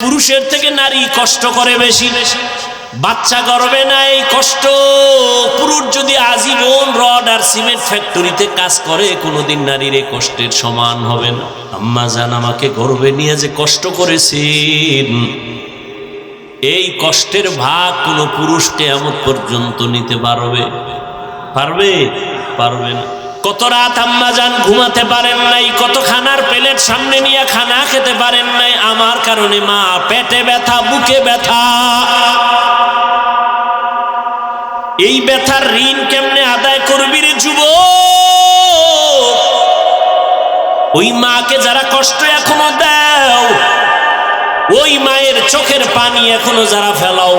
পুরুষের থেকে নারী কষ্ট করে বেশি। বাচ্চা গর্ভে না এই কষ্ট। পুরুষ যদি আজীবন রড আর সিমেন্ট ফ্যাক্টরিতে কাজ করে কোনোদিন নারীর এই কষ্টের সমান হবে না। আম্মা জান আমাকে গর্ভে নিয়ে যে কষ্ট করেছেন, এই কষ্টের ভাগ কোনো পুরুষ কিয়ামত পর্যন্ত নিতে পারবে? পারবে না। কত রাত আম্মা জান ঘুমাতে পারেন নাই, কত খানার প্লেট সামনে নিয়ে খানা খেতে পারেন নাই আমার কারণে। মা পেটে ব্যথা, বুকে ব্যথা, এই ব্যথার ঋণ কেমনে আদায় করবি রে যুবক? ওই মাকে যারা কষ্ট এখনো দাও, ওই মায়ের চোখের পানি এখনো যারা ফেলাও,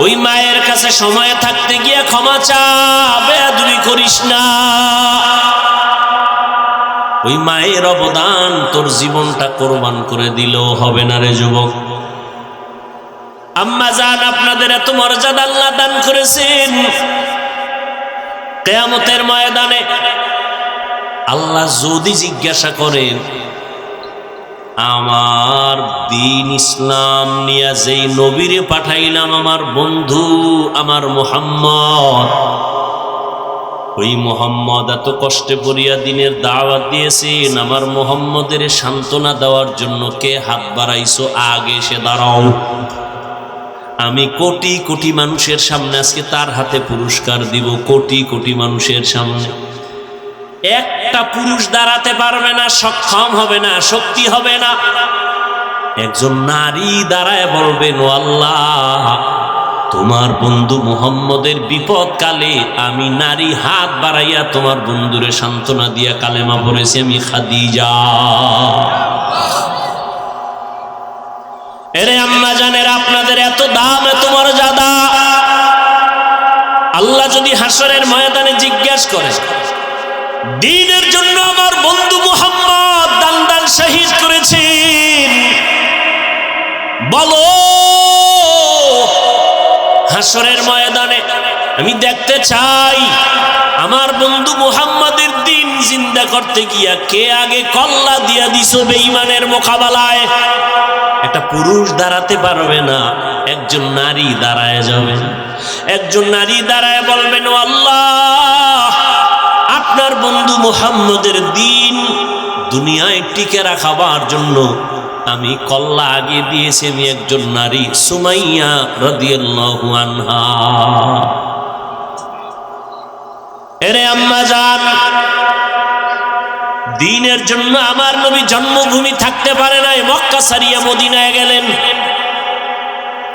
ওই মায়ের কাছে সময় থাকতে গিয়ে ক্ষমা চা, বেয়াদবি করিস না। ওই মায়ের অবদান তোর জীবনটা কোরবান করে দিলেও হবে না রে যুবক। আম্মা জান আপনাদের এত মর্যাদা আল্লাহ দান করেছেন, কিয়ামতের ময়দানে আল্লাহ যদি জিজ্ঞাসা করেন, আমার দ্বীন ইসলাম নিয়ে যেই নবীরে পাঠাইলাম আমার বন্ধু আমার মুহাম্মদ, ওই মুহাম্মদ এত কষ্টে পড়িয়া দিনের দাওয়াত দিয়েছেন, আমার মুহাম্মদের সান্ত্বনা দেওয়ার জন্য কে হাত বাড়াইছো? আগে এসে দাঁড়াও। আমি কোটি কোটি মানুষের সামনে আজকে তার হাতে পুরস্কার দিব। কোটি কোটি মানুষের সামনে একটা পুরুষ দাঁড়াতে পারবে না, সক্ষম হবে না, শক্তি হবে না। একজন নারী দাঁড়ায় বলবেন, ও আল্লাহ, তোমার বন্ধু মুহাম্মদের বিপদ কালে আমি নারী হাত বাড়াইয়া তোমার বন্ধুরে সান্ত্বনা দিয়া কালেমা পড়েছি, আমি খাদিজা। এরে আম্মা জানের আপনাদের এত দাম, এত মর্যাদা। আল্লাহ যদি হাসরের ময়দানে জিজ্ঞাসা করে, দ্বীনের জন্য আমার বন্ধু মুহাম্মদ দান দান শহীদ করেছেন, বলো হাসরের ময়দানে আমি দেখতে চাই আমার বন্ধু মুহাম্মদের দ্বীন জিন্দা করতে গিয়া কে আগে কল্লা দিয়া দিছো বেঈমানের মোকাবেলায়। একটা পুরুষ দাঁড়াতে পারবে না, একজন নারী দাঁড়ায় যাবেন। একজন নারী দাঁড়ায় বলবেন, ও আল্লাহ, আপনার বন্ধু মুহাম্মদের দ্বীন দুনিয়ায় টিকে রাখাবার জন্য আমি কল্লা আগে দিয়েছি। আমি একজন নারী, সুমাইয়া রাদিয়াল্লাহু আনহা। এরে আম্মা জান, দ্বীনের জন্য আমার নবী জন্মভূমি থাকতে পারে নাই, মক্কা ছাড়িয়া মদিনায় গেলেন।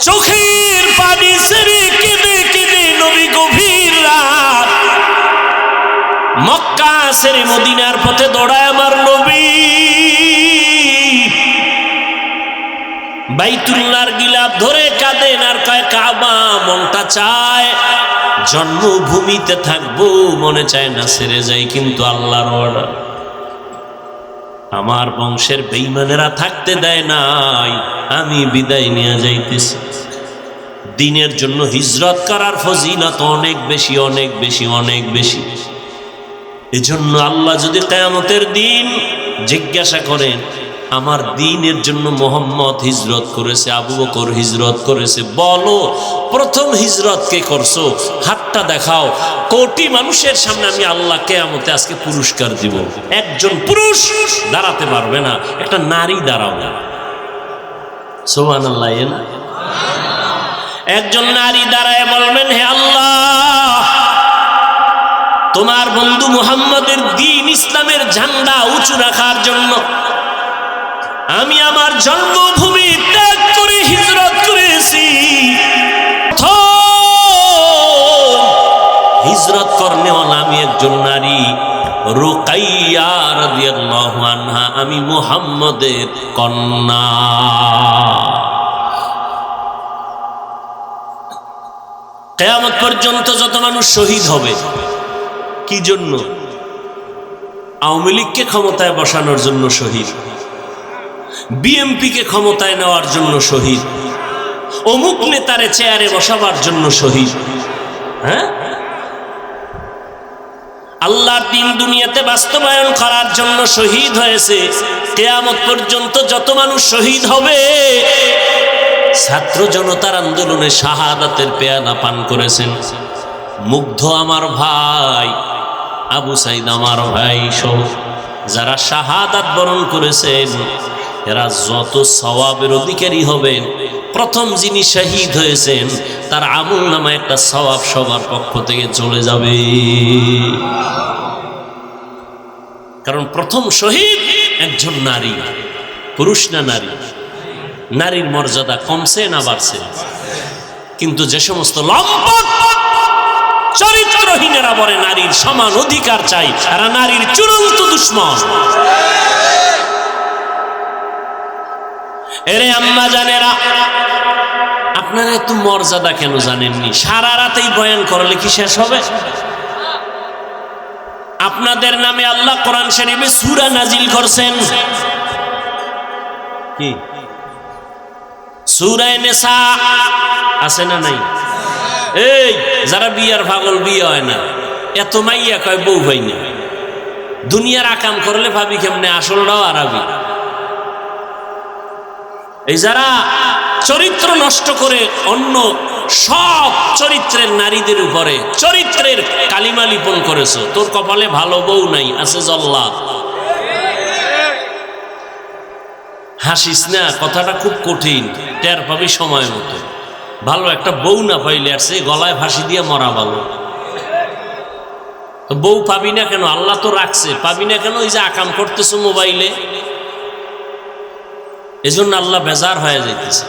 চোখের পানি ছেড়ে কেঁদে কেঁদে নবী গভীর রাত মক্কা ছেড়ে মদিনার পথে দৌড়ায় আমার নবী। বাইতুল্লাহর গিলাফ ধরে কাঁদেন আর কয়, কাবা মনটা চায় জন্মভূমিতে থাকবো, মনে চায় না ছেড়ে যাই, কিন্তু আল্লাহর অর্ডার। আমার বংশের বেঈমানেরা থাকতে দেয় নাই, আমি বিদায় নিয়ে যাইতেছি। দ্বীনের জন্য হিজরত করার ফজিলত অনেক বেশি, অনেক বেশি, অনেক বেশি। এজন্য আল্লাহ যদি কিয়ামতের দিন জিজ্ঞাসা করেন, আমার দ্বীনের জন্য মুহাম্মদ হিজরত করেছে, আবু বকর হিজরত করেছে, বলো প্রথম হিজরত কে করছো? হাতটা দেখাও। কোটি মানুষের সামনে আমি আল্লাহ কিয়ামতে আজকে পুরস্কার দিব। একজন পুরুষ দাঁড়াতে পারবে না, একটা নারী দাঁড়াও না। সুবহানাল্লাহ। একজন নারী দাঁড়ায় বলবেন, হে আল্লাহ, তোমার বন্ধু মুহাম্মদের দ্বীন ইসলামের ঝান্ডা উঁচু রাখার জন্য আমি আমার জন্মভূমি ত্যাগ করে হিজরত করেছি। হিজরত করনেওয়ালা আমি একজন নারী, রুকাইয়া রাদিয়াল্লাহু আনহা, আমি মুহাম্মদের কন্যা। কিয়ামত পর্যন্ত যত মানুষ শহীদ হবে, কি জন্য? আওয়ামী লীগকে ক্ষমতায় বসানোর জন্য শহীদ, বিএনপিকে ক্ষমতায় নেওয়ার জন্য শহীদ, অমুক নেতারে চেয়ারে বসাবার জন্য শহীদ। হ্যাঁ, আল্লাহর দ্বীন দুনিয়াতে বাস্তবায়ন করার জন্য শহীদ হয়েছে। কিয়ামত পর্যন্ত যত মানুষ শহীদ হবে, ছাত্র জনতার আন্দোলনে শাহাদাতের পেয়ালা পান করেছেন। মুগ্ধ আমার ভাই, আবু সাইদ আমার ভাই সহ যারা শাহাদাত বরণ করেছেন, এরা যত সওয়াবের অধিকারী হবেন। প্রথম যিনি শহীদ হয়েছেন তার আমল নামায় একটা সওয়াব সবার পক্ষ থেকে চলে যাবে। কারণ প্রথম শহীদ একজন নারী, পুরুষ না নারী? নারীর মর্যাদা কমছে না বাড়ছে? কিন্তু যে সমস্ত লম্পট চরিত্রহীনেরা বলে নারীর সমান অধিকার চাই, এরা নারীর চূড়ান্ত দুশ্মন। এরে আম্মা জানেরা, আপনারা এত মর্যাদা কেন জানেননি? সারা রাতেই বয়ান করলে কি শেষ হবে? আপনাদের নামে আল্লাহ কোরআন শরীফে সূরা নাজিল করছেন। কি সূরা নিসা আছে না নাই? এই যারা বিয়ার পাগল, বিয়ে হয় না, এত মাইয়া কয় বউ হয় না। দুনিয়ার আকাম করলে ভাবি কেমনে আসলটাও আরবি। এই যারা চরিত্র নষ্ট করে অন্য সব চরিত্রের নারীদের উপরে চরিত্রের কালিমা লিপন করেছো, তোর কপালে ভালো বউ নাই, আছে জল্লাদ। হাসিস না, কথাটা খুব কঠিন, টের পাবি সময় মতো। ভালো একটা বউ না পাইলে আর সে গলায় ফাঁসি দিয়ে মরা ভালো। তো বউ পাবি না কেন? আল্লাহ তো রাখছে, পাবি না কেন? ওই যে আকাম করতেছো মোবাইলে, এজন্য আল্লাহ বেজার হয়ে যাইতেছে।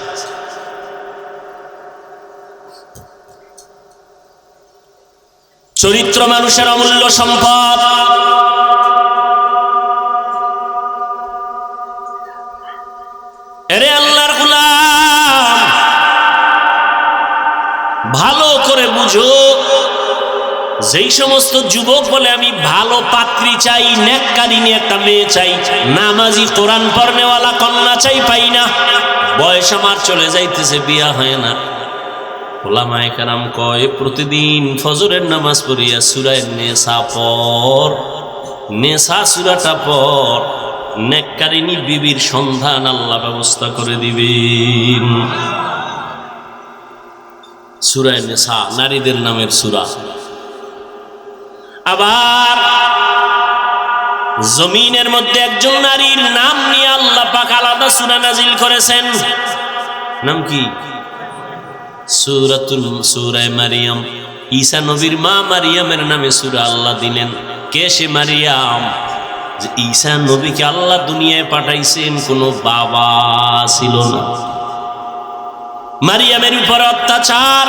চরিত্র মানুষের অমূল্য সম্পদ। এরে আল্লাহর গোলাম, ভালো করে বুঝো, যেই সমস্ত যুবক বলে আমি ভালো পাত্রী চাই, নেককারিনী একটা মেয়ে চাই, নামাজি কোরআন পড়নেওয়ালা কন্যা চাই, পাই না, বয়স আমার চলে যাইতেছে, বিয়া হয় না। ওলামায়ে কেরাম কয় প্রতিদিন ফজরের নামাজ পড়িয়া সূরা নিসা পড়, নিসা সূরাটা পড়, নেককারিনী বিবির সন্ধান আল্লাহ ব্যবস্থা করে দিবেন। সূরা নিসা নারীদের নামের সূরা। আবার জমিনের মধ্যে একজন নারীর নাম নিয়ে আল্লাহ পাক আলাদা সূরা নাজিল করেছেন। নাম কি? সূরা মারিয়াম। ঈসা নবীর মা মারিয়ামের নামে সূরা আল্লাহ দিলেন। কে সে মারিয়াম? যে ঈসা নবীকে আল্লাহ দুনিয়ায় পাঠাইছেন, কোনো বাবা ছিল না। মারিয়ামের উপর অত্যাচার।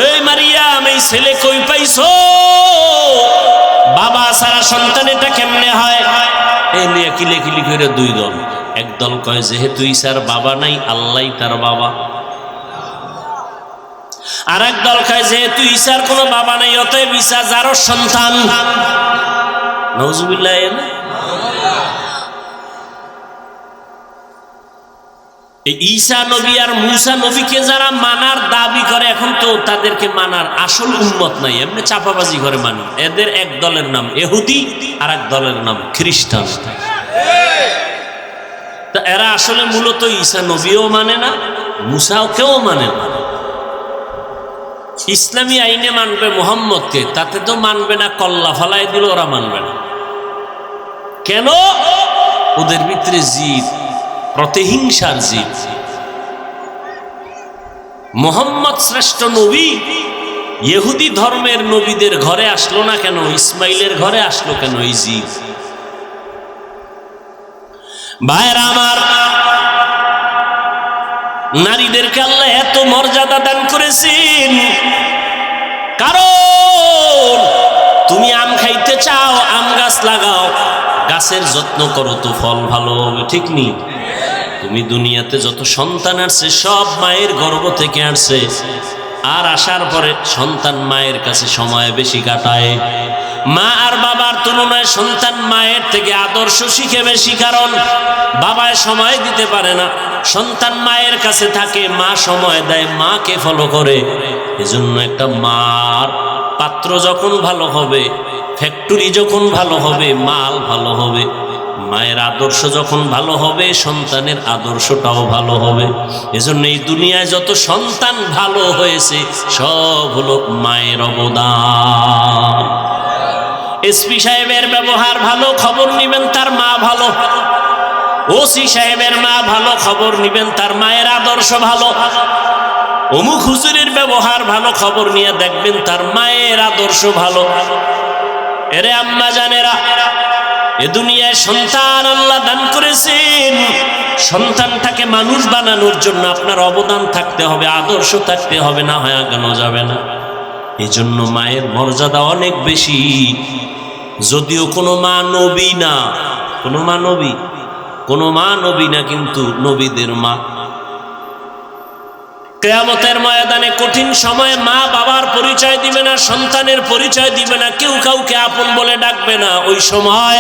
এই মারিয়াম, এই ছেলে কই পাইছো? বাবা সারা সন্তান এটা কেমনে হয়? এই নিয়ে কিলি করে দুই দল। এক দল কয় যেহেতু ঈসার বাবা নাই, আল্লাহই তার বাবা। আর এক দল কয় যেহেতু ঈসার কোনো বাবা নাই, অতএব ঈসা যারও সন্তান। নাউজুবিল্লাহ। এই ঈসা নবী আর মুসা নবীকে যারা মানার দাবি করে, এখন তো তাদেরকে মানার আসল উম্মত নাই, এমনি চাপাবাজি করে মানে। এদের এক দলের নাম ইহুদি, আর এক দলের নাম খ্রিস্টান। তা এরা আসলে মূলত ঈসা নবীও মানে না, মুসাও কেউ মানে না। ইসলামী আইনে মানবে মুহাম্মদকে, তাতে তো মানবে না, কল্লা ফালাই দিল ওরা মানবে না। কেন? ওদের ভিতরে জিদ, প্রতিহিংসার জিদ। মুহাম্মদ শ্রেষ্ঠ নবী, ইহুদি ধর্মের নবীদের ঘরে আসলো না কেন? ইসমাইলের ঘরে আসলো কেন? এই জিদ। ভাইরা আমার, নারীদেরকে আল্লাহ এত মর্যাদা দান করেছেন, কারণ তুমি আম খাইতে চাও, আম গাছ লাগাও, গাছের যত্ন করো তো ফল ভালো হবে, ঠিক নেই? তুমি দুনিয়াতে যত সন্তান আসছে সব মায়ের গর্ভ থেকে আসছে, আর আসার পরে সন্তান মায়ের কাছে সময় বেশি কাটায়। মা আর বাবার তুলনায় সন্তান মায়ের থেকে আদর্শ শিখে বেশি, কারণ বাবায় সময় দিতে পারে না, সন্তান মায়ের কাছে থাকে, মা সময় দেয়, মাকে ফলো করে। এজন্য একটা মার পাত্র যখন ভালো হবে, ফ্যাক্টরি যখন ভালো হবে, মাল ভালো হবে, মায়ের আদর্শ যখন ভালো হবে, সন্তানের আদর্শটাও ভালো হবে। এজন্য এই দুনিয়ায় যত সন্তান ভালো হয়েছে সব হলো মায়ের অবদান। এসপি সাহেবের ব্যবহার ভালো, খবর নিবেন তার মা ভালো। ওসি সাহেবের মা ভালো, খবর নিবেন তার মায়ের আদর্শ ভালো। অমুক হুজুরের ব্যবহার ভালো, খবর নিয়ে দেখবেন তার মায়ের আদর্শ ভালো। এরে আম্মা জানেরা, এ দুনিয়ায় সন্তান আল্লাহ দান করেছেন, সন্তানটাকে মানুষ বানানোর জন্য আপনার অবদান থাকতে হবে, আদর্শ থাকতে হবে, না হয় আগানো যাবে না। এই জন্য মায়ের মর্যাদা অনেক বেশি। যদিও কোনো মা নবী না, কোনো মা নবী না, কিন্তু নবীদের মা। কিয়ামতের ময়দানে কঠিন সময়ে মা বাবার পরিচয় দিবে না, সন্তানের পরিচয় দিবে না, কেউ কাউকে আপন বলে ডাকবে না। ওই সময়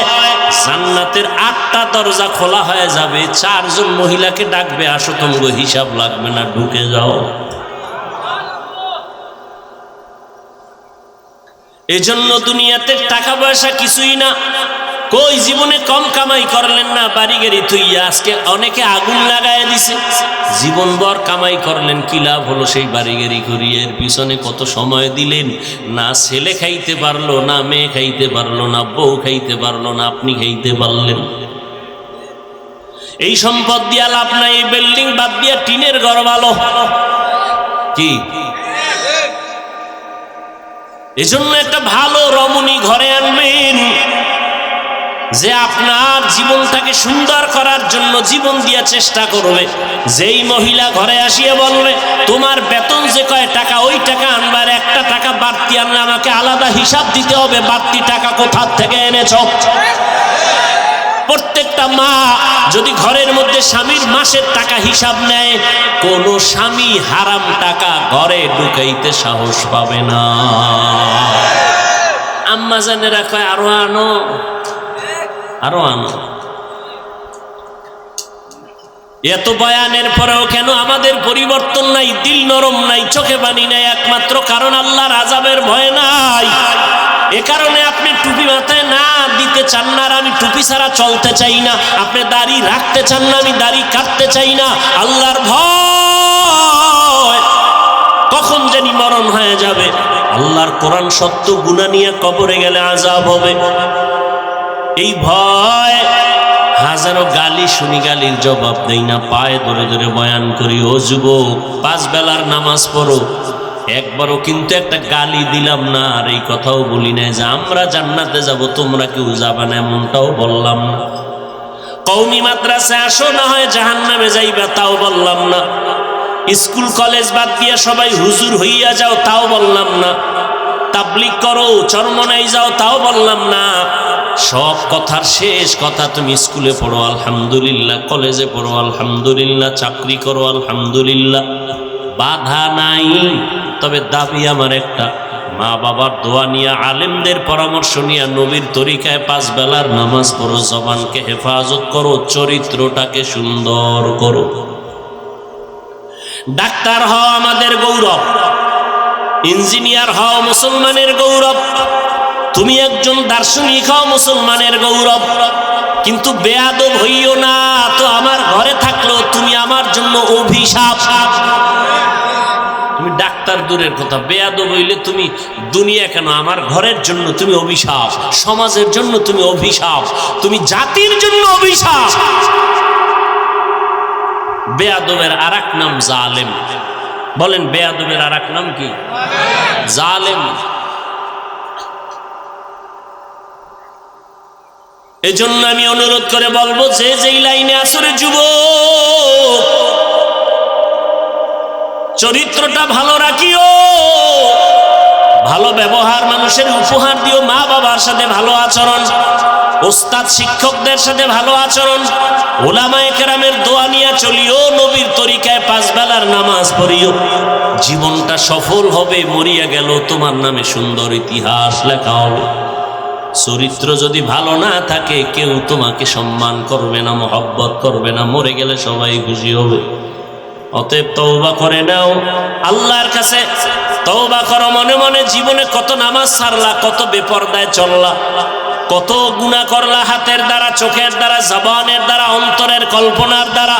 জান্নাতের 8টা দরজা খোলা হয়ে যাবে, 4 জন মহিলাকে ডাকবে, আসো তোমার হিসাব লাগবে না, ঢুকে যাও। এজন্য দুনিয়াতে টাকা পয়সা কিছুই না। কই জীবনে কম কামাই করলেন না, বাড়ি গাড়ি থুইয়া আজকে অনেকে আগুন লাগায় দিছে। জীবনভর কামাই করলেন, কি লাভ হলো সেই বাড়ি গাড়ি করিয়ে? এর পিছনে কত সময় দিলেন, না ছেলে খাইতে পারলো, না মেয়ে খাইতে পারলো, না বউ খাইতে পারলো, না আপনি খাইতে পারলেন। এই সম্পদ দিয়া লাভ নাই, এই বিল্ডিং বাদ দিয়া টিনের ঘর ভালো। কি এজন্য একটা ভালো রমণী ঘরে আনবেন, যে আপনার জীবনটাকে সুন্দর করার জন্য জীবন দিয়া চেষ্টা করবে। যেই মহিলা ঘরে আসিয়ে বলবে তোমার বেতন যে কয় টাকা, ওই টাকা আনবার 1টা টাকা বাড়তি আনলে আমাকে আলাদা হিসাব দিতে হবে, বাড়তি টাকা কোথা থেকে এনেছ। প্রত্যেকটা মা যদি ঘরের মধ্যে স্বামীর মাসের টাকা হিসাব নেয়, কোন স্বামী হারাম টাকা ঘরে ঢুকাইতে সাহস পাবে না। আম্মা জানেরা কয় আরো আনো, আরো আনো। এত বয়ানের পরেও কেন আমাদের পরিবর্তন নাই, দিল নরম নাই, চোখে পানি নাই? একমাত্র কারণ আল্লাহর আযাবের ভয় নাই। এ কারণে আপনি টুপি মাথায় না দিতে চান না, আর আমি টুপি ছাড়া চলতে চাই না। আপনি দাড়ি রাখতে চান না, আমি দাড়ি কাটতে চাই না। আল্লাহর ভয়, কখন জানি মরণ হয়ে যাবে। আল্লাহর কোরআন সত্য, গুনাহ নিয়ে কবরে গেলে আযাব হবে। এই ভয়, হাজারো গালি শুনি, গালির জবাব দেই না, পায়ে ধরে ধরে বয়ান করি, ও যুবক 5 বেলার নামাজ পড়ো। একবারও কিন্তু একটা গালি দিলাম না, আর এই কথাও বলি না যে আমরা জান্নাতে যাব, তোমরা কেউ যাবে না, এমনটাও বললাম না। কওমি মাদ্রাসায় আসো, না হয় জাহান্নামে যাইবা, তাও বললাম না। স্কুল কলেজ বাদ দিয়ে সবাই হুজুর হইয়া যাও, তাও বললাম না। তাবলীগ করো, চরমনাই যাও, তাও বললাম না। সব কথার শেষ কথা, তুমি স্কুলে পড়ো আলহামদুলিল্লাহ, কলেজে পড়ো আলহামদুলিল্লাহ, চাকরি করো আলহামদুলিল্লাহ, বাধা নাই। তবে দাবি আমার একটা, মা বাবার দোয়া নিয়ে, আলেমদের পরামর্শ নিয়ে, নবীর তরিকায় 5 বেলার নামাজ পড়ো, জবানকে হেফাজত করো, চরিত্রটাকে সুন্দর করো। ডাক্তার হও আমাদের গৌরব, ইঞ্জিনিয়ার হও মুসলমানের গৌরব, তুমি একজন দার্শনিক হও মুসলমানের গৌরব। কিন্তু বেয়াদব হইও না, তো আমার ঘরে থাকলেও তুমি আমার জন্য অভিশাপ। তুমি ডাক্তার দূরের কথা, বেয়াদব হইলে তুমি দুনিয়া কেন, আমার ঘরের জন্য তুমি অভিশাপ, সমাজের জন্য তুমি অভিশাপ, তুমি জাতির জন্য অভিশাপ। বেয়াদবের আরেক নাম জালেম। বলেন বেয়াদবের আরেক নাম কি? জালেম। এজন্য আমি অনুরোধ করে বলবো, যে যেই লাইনে আসরে যুবক, চরিত্রটা ভালো রাখিও, ভালো ব্যবহার মানুষের উপহার দিও, মা বাবার সাথে ভালো আচরণ, ওস্তাদ শিক্ষকদের সাথে ভালো আচরণ, উলামায়ে কেরামের দোয়া নিয়ে চলিও, নবীর তরিকায় 5 বেলার নামাজ পড়িও। জীবনটা সফল হবে, মরিয়া গেল তোমার নামে সুন্দর ইতিহাস লেখা হবে। চরিত্র যদি ভালো না থাকে, কেউ তোমাকে সম্মান করবে না, মহব্বত করবে না, মরে গেলে সবাই খুশি হবে। অতএব তওবা করে নাও আল্লাহর কাছে, তওবা করো মনে মনে। জীবনে কত নামাজ ছাড়লা, কত বেপরদায় চললা, কত গুনাহ করলা, হাতের দ্বারা, চোখের দ্বারা, জবানের দ্বারা, অন্তরের কল্পনার দ্বারা।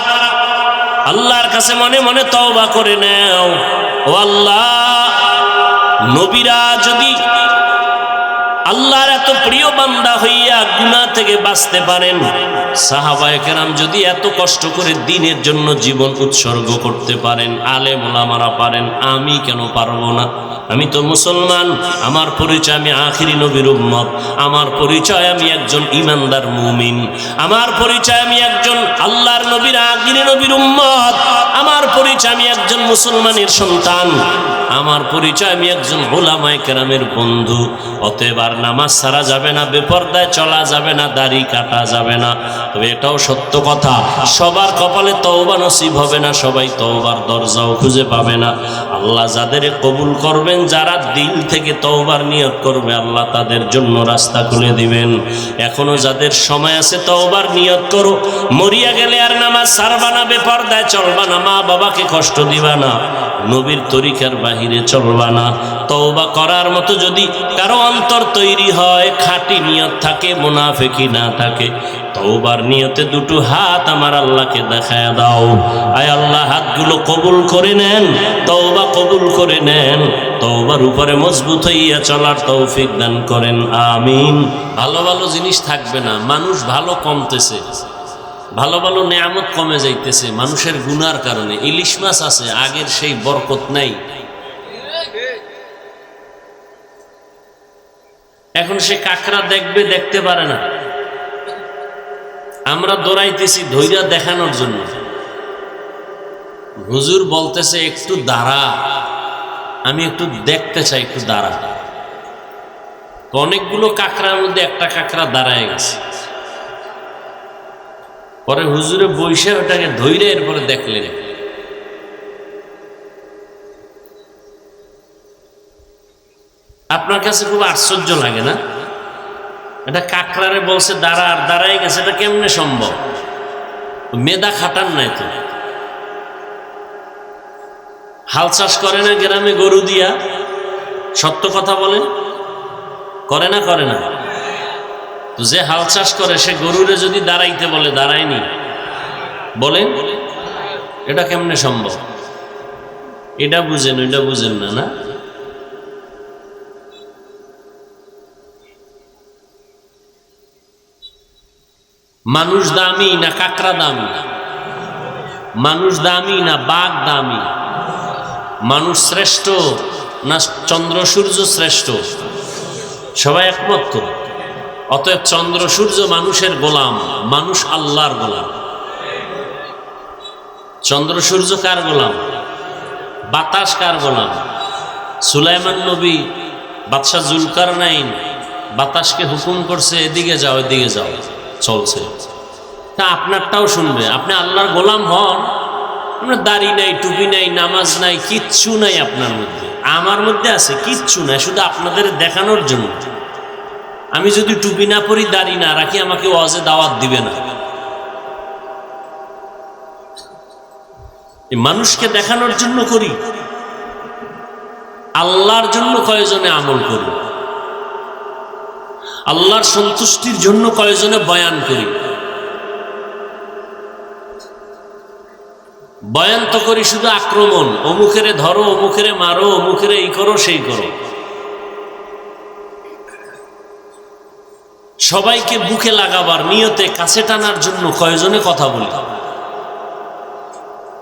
আল্লাহর কাছে মনে মনে তওবা করে নাও। ও আল্লাহ, নবীরা যদি আল্লাহর এত প্রিয় বান্দা হইয়া গুনাহ থেকে বাঁচতে পারেন, সাহাবায়ে কেরাম যদি এত কষ্ট করে দ্বীনের জন্য জীবন উৎসর্গ করতে পারেন, আলেম ওলামারা পারেন, আমি কেন পারবো না? আমি তো মুসলমান, আমার পরিচয় আমি আখিরি নবীর উম্মত, আমার পরিচয় আমি একজন ঈমানদার মুমিন, আমার পরিচয় আমি একজন আল্লাহর নবীর আখিরি নবীর উম্মত, আমার পরিচয় আমি একজন মুসলমানের সন্তান, আমার পরিচয় আমি একজন উলামায়ে কেরামের বন্ধু। অতএব আর নামাজ ছাড়া যাবে না, বেপরদায় চলা যাবে না, দাড়ি কাটা যাবে না। তবে এটাও সত্য কথা, সবার কপালে তওবা নসিব হবে না, সবাই তওবার দরজাও খুঁজে পাবে না। আল্লাহ যাদের কবুল করবেন, যারা দিল থেকে তওবার নিয়ত করবে, আল্লাহ তাদের জন্য রাস্তা খুলে দিবেন। এখনো যাদের সময় আছে তওবার নিয়ত করো। মরিয়া গেলে আর নামাজ ছাড়বা না, বেপরদায় চলবা না, মা বাবাকে কষ্ট দিবা না, নবীর তরিকার বাহিরে চলবা না। তওবা করার মতো যদি কারো অন্তর তৈরি হয়, খাঁটি নিয়ত থাকে, মুনাফিকি না থাকে, তওবার নিয়তে দুটো হাত আমার আল্লাহকে দেখায় দাও। আয় আল্লাহ, হাতগুলো কবুল করে নেন, তওবা কবুল করে নেন, তওবার উপরে মজবুত হইয়া চলার তৌফিক দান করেন, আমিন। ভালো ভালো জিনিস থাকবে না, মানুষ ভালো কমতেছে, ভালো ভালো নেয়ামত কমে যাইতেছে মানুষের গুনার কারণে। ইলিশ মাছ আছে, আগের সেই বরকত নাই। এখন সে কাঁকড়া দেখবে, দেখতে পারে না। আমরা দৌড়াইতেছি ধৈর্য দেখানোর জন্য। হুজুর বলতেছে একটু দাঁড়া, আমি একটু দেখতে চাই, একটু দাঁড়া। অনেকগুলো কাঁকড়ার মধ্যে একটা কাঁকড়া দাঁড়ায় গেছে। পরে হুজুরে বইসে ওটাকে ধৈর্য এরপরে দেখলেন। আপনার কাছে খুব আশ্চর্য লাগে না? এটা কাঁকড়ারে বলছে দাঁড়া, আর দাঁড়ায় গেছে, এটা কেমনে সম্ভব? মেধা খাটান নাই তো। হাল চাষ করে না গ্রামে গরু দিয়া? সত্য কথা বলেন, করে না? করে না? তো যে হাল চাষ করে সে গরুরে যদি দাঁড়াইতে বলে, দাঁড়ায়নি? বলেন এটা কেমনে সম্ভব? এটা বুঝেন, ওইটা বুঝেন না, না? মানুষ দামি না কাঁকড়া দামি? মানুষ দামি না বাঘ দামি? মানুষ শ্রেষ্ঠ না চন্দ্র সূর্য শ্রেষ্ঠ? সবাই একমত তো? অতএব চন্দ্র সূর্য মানুষের গোলাম, মানুষ আল্লাহর গোলাম। চন্দ্র সূর্য কার গোলাম? বাতাস কার গোলাম? সুলাইমান নবী বাদশাহ জুলকারনাইন বাতাসকে হুকুম করছে, এদিকে যাও, এদিকে যাও, চলছে। তা আপনারটাও শুনবে। আপনি আল্লাহর গোলাম হন, আপনার দাড়ি নাই, টুপি নাই, নামাজ নাই, কিচ্ছু নাই আপনার মধ্যে। আমার মধ্যে আছে, কিচ্ছু নাই, শুধু আপনাদের দেখানোর জন্য। আমি যদি টুপি না পরি, দাড়ি না রাখি, আমাকে ওয়াজে দাওয়াত দিবে না। মানুষকে দেখানোর জন্য করি, আল্লাহর জন্য কয়জনে আমল করি, আল্লাহর সন্তুষ্টির জন্য কয়জনে বয়ান করি। বয়ান তো করি শুধু আক্রমণ, অমুখেরে ধরো, অমুখেরে মারো, অমুখেরে এই করো, সেই করো। সবাইকে বুকে লাগাবার নিয়তে কাছে টানার জন্য কয়জনে কথা বলি।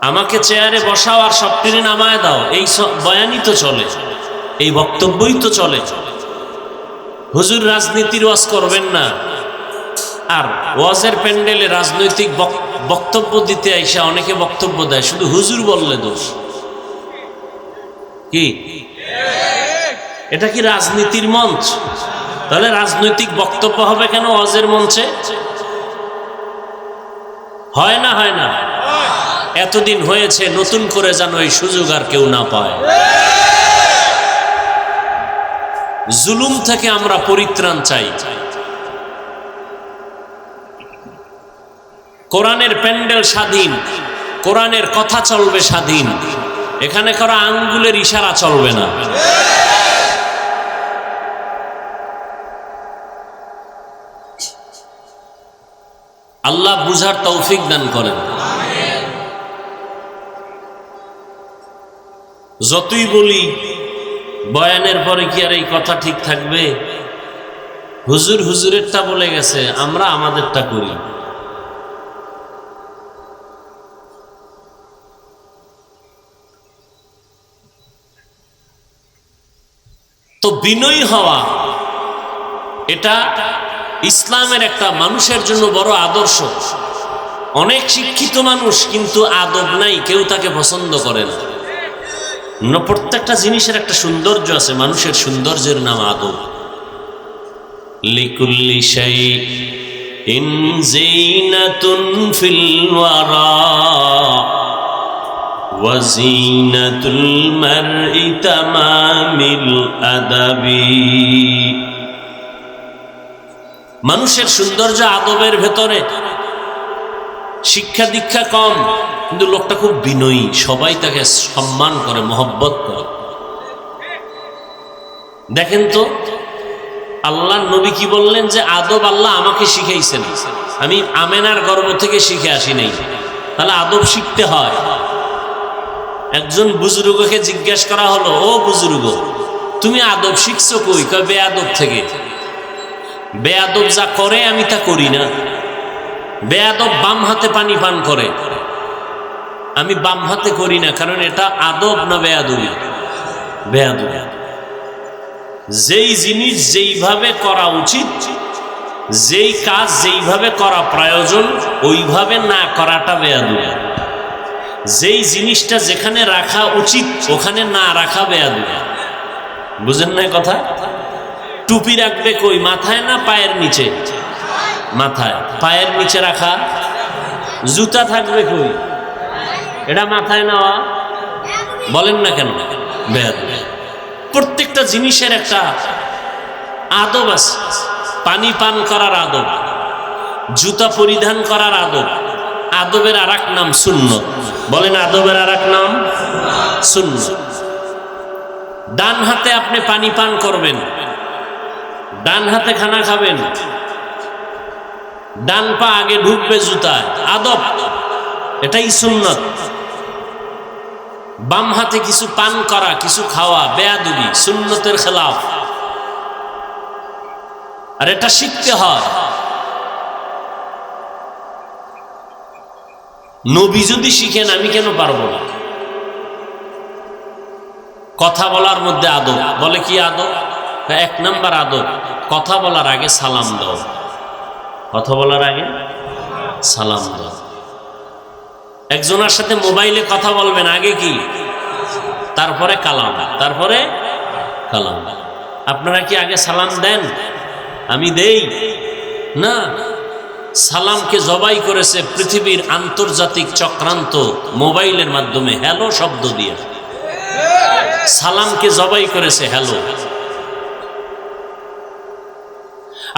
আমাকে চেয়ারে বসাও আর সবটিরে নামায় দাও, এই বয়ানই তো চলে, এই বক্তব্যই তো চলে। হুজুর রাজনীতির ওয়াজ করবেন না, আর ওয়াজের প্যান্ডেলে রাজনৈতিক বক্তব্য দিতে আইসা অনেকে বক্তব্য দেয়, শুধু হুজুর বললে দোষ। কি এটা কি রাজনীতির মঞ্চ? তাহলে রাজনৈতিক বক্তব্য হবে কেন ওয়াজের মঞ্চে? হয় না? হয় না? এতদিন হয়েছে, নতুন করে যেন এই সুযোগ আর কেউ না পায়। জুলুম থেকে আমরা পরিত্রাণ চাই। কোরআনের প্যান্ডেল স্বাধীন, কোরআনের কথা চলবে স্বাধীন, এখানে করা আঙ্গুলের ইশারা চলবে না। আল্লাহ বুঝার তৌফিক দান করেন। যতই বলি বয়ানের পরে কি আর এই কথা ঠিক থাকবে? হুজুর হুজুরেরটা বলে গেছে, আমরা আমাদেরটা করি। তো বিনয়ী হওয়া এটা ইসলামের একটা মানুষের জন্য বড় আদর্শ। অনেক শিক্ষিত মানুষ কিন্তু আদব নাই, কেউ তাকে পছন্দ করে না। প্রত্যেকটা জিনিসের একটা সৌন্দর্য আছে, মানুষের সৌন্দর্যের নাম আদব। লিকুল্লি শাইইন যিনাতুন ফিল ওয়ারা ওয়া যিনাতুল মারই তামামিল আদাবি। মানুষের সৌন্দর্য আদবের ভেতরে। শিক্ষা দীক্ষা কম কিন্তু লোকটা খুব বিনয়ী, সবাই তাকে সম্মান করে, মহব্বত করে। দেখেন তো আল্লাহর নবী কি বললেন যে আদব আল্লাহ আমাকে শিখাইছেন, আমি আমেনার গর্ভ থেকে শিখে আসি নাই। তাহলে আদব শিখতে হয়। একজন বুজুর্গকে জিজ্ঞেস করা হলো, ও বুজুর্গ তুমি আদব শিখছো কই? কয় বেয়াদব থেকে। বেয়াদব যা করে আমি তা করি না। বেয়াদব বাম হাতে পানি পান করে, আমি বাম হাতে করি না, কারণ এটা আদব না বেয়াদবি? বেয়াদবি। যেই জিনিস যেইভাবে করা উচিত, যেই কাজ যেইভাবে করা প্রয়োজন ওইভাবে না করাটা বেয়াদবি। যেই জিনিসটা যেখানে রাখা উচিত ওখানে না রাখা বেয়াদবি। বুঝেন না কথা? টুপি রাখবে কই, মাথায় না পায়ের নিচে? মাথায়। পায়ের নিচে রাখা। জুতা থাকবে কই? এটা মাথায় নেওয়া। বলেন না কেন? বেয়াদবি। প্রত্যেকটা জিনিসের একটা আদব আছে। পানি পান করার আদব, জুতা পরিধান করার আদব। আদবের আর এক নাম সুন্নত। বলেন আদবের আর এক নাম সুন্নত। ডান হাতে আপনি পানি পান করবেন, ডান হাতে খানা খাবেন, ডান পা আগে ঢুকবে জুতায়, আদব, এটাই সুন্নত। বাম হাতে কিছু পান করা, কিছু খাওয়া বেয়াদবি, সুন্নতের খেলাফ। আর এটা শিখতে হয়। নবী যদি শিখেন আমি কেন পারবো না? কথা বলার মধ্যে আদব। বলে কি আদব? এক নাম্বার আদব, কথা বলার আগে সালাম দাও। কথা বলার আগে সালাম দাও। একজনের সাথে মোবাইলে কথা বলবেন, আগে কি? তারপরে কালাম, তারপরে কালাম। আপনারা কি আগে সালাম দেন? আমি দেই না। সালামকে জবাই করেছে পৃথিবীর আন্তর্জাতিক চক্রান্ত মোবাইলের মাধ্যমে, হ্যালো শব্দ দিয়ে সালামকে জবাই করেছে হ্যালো।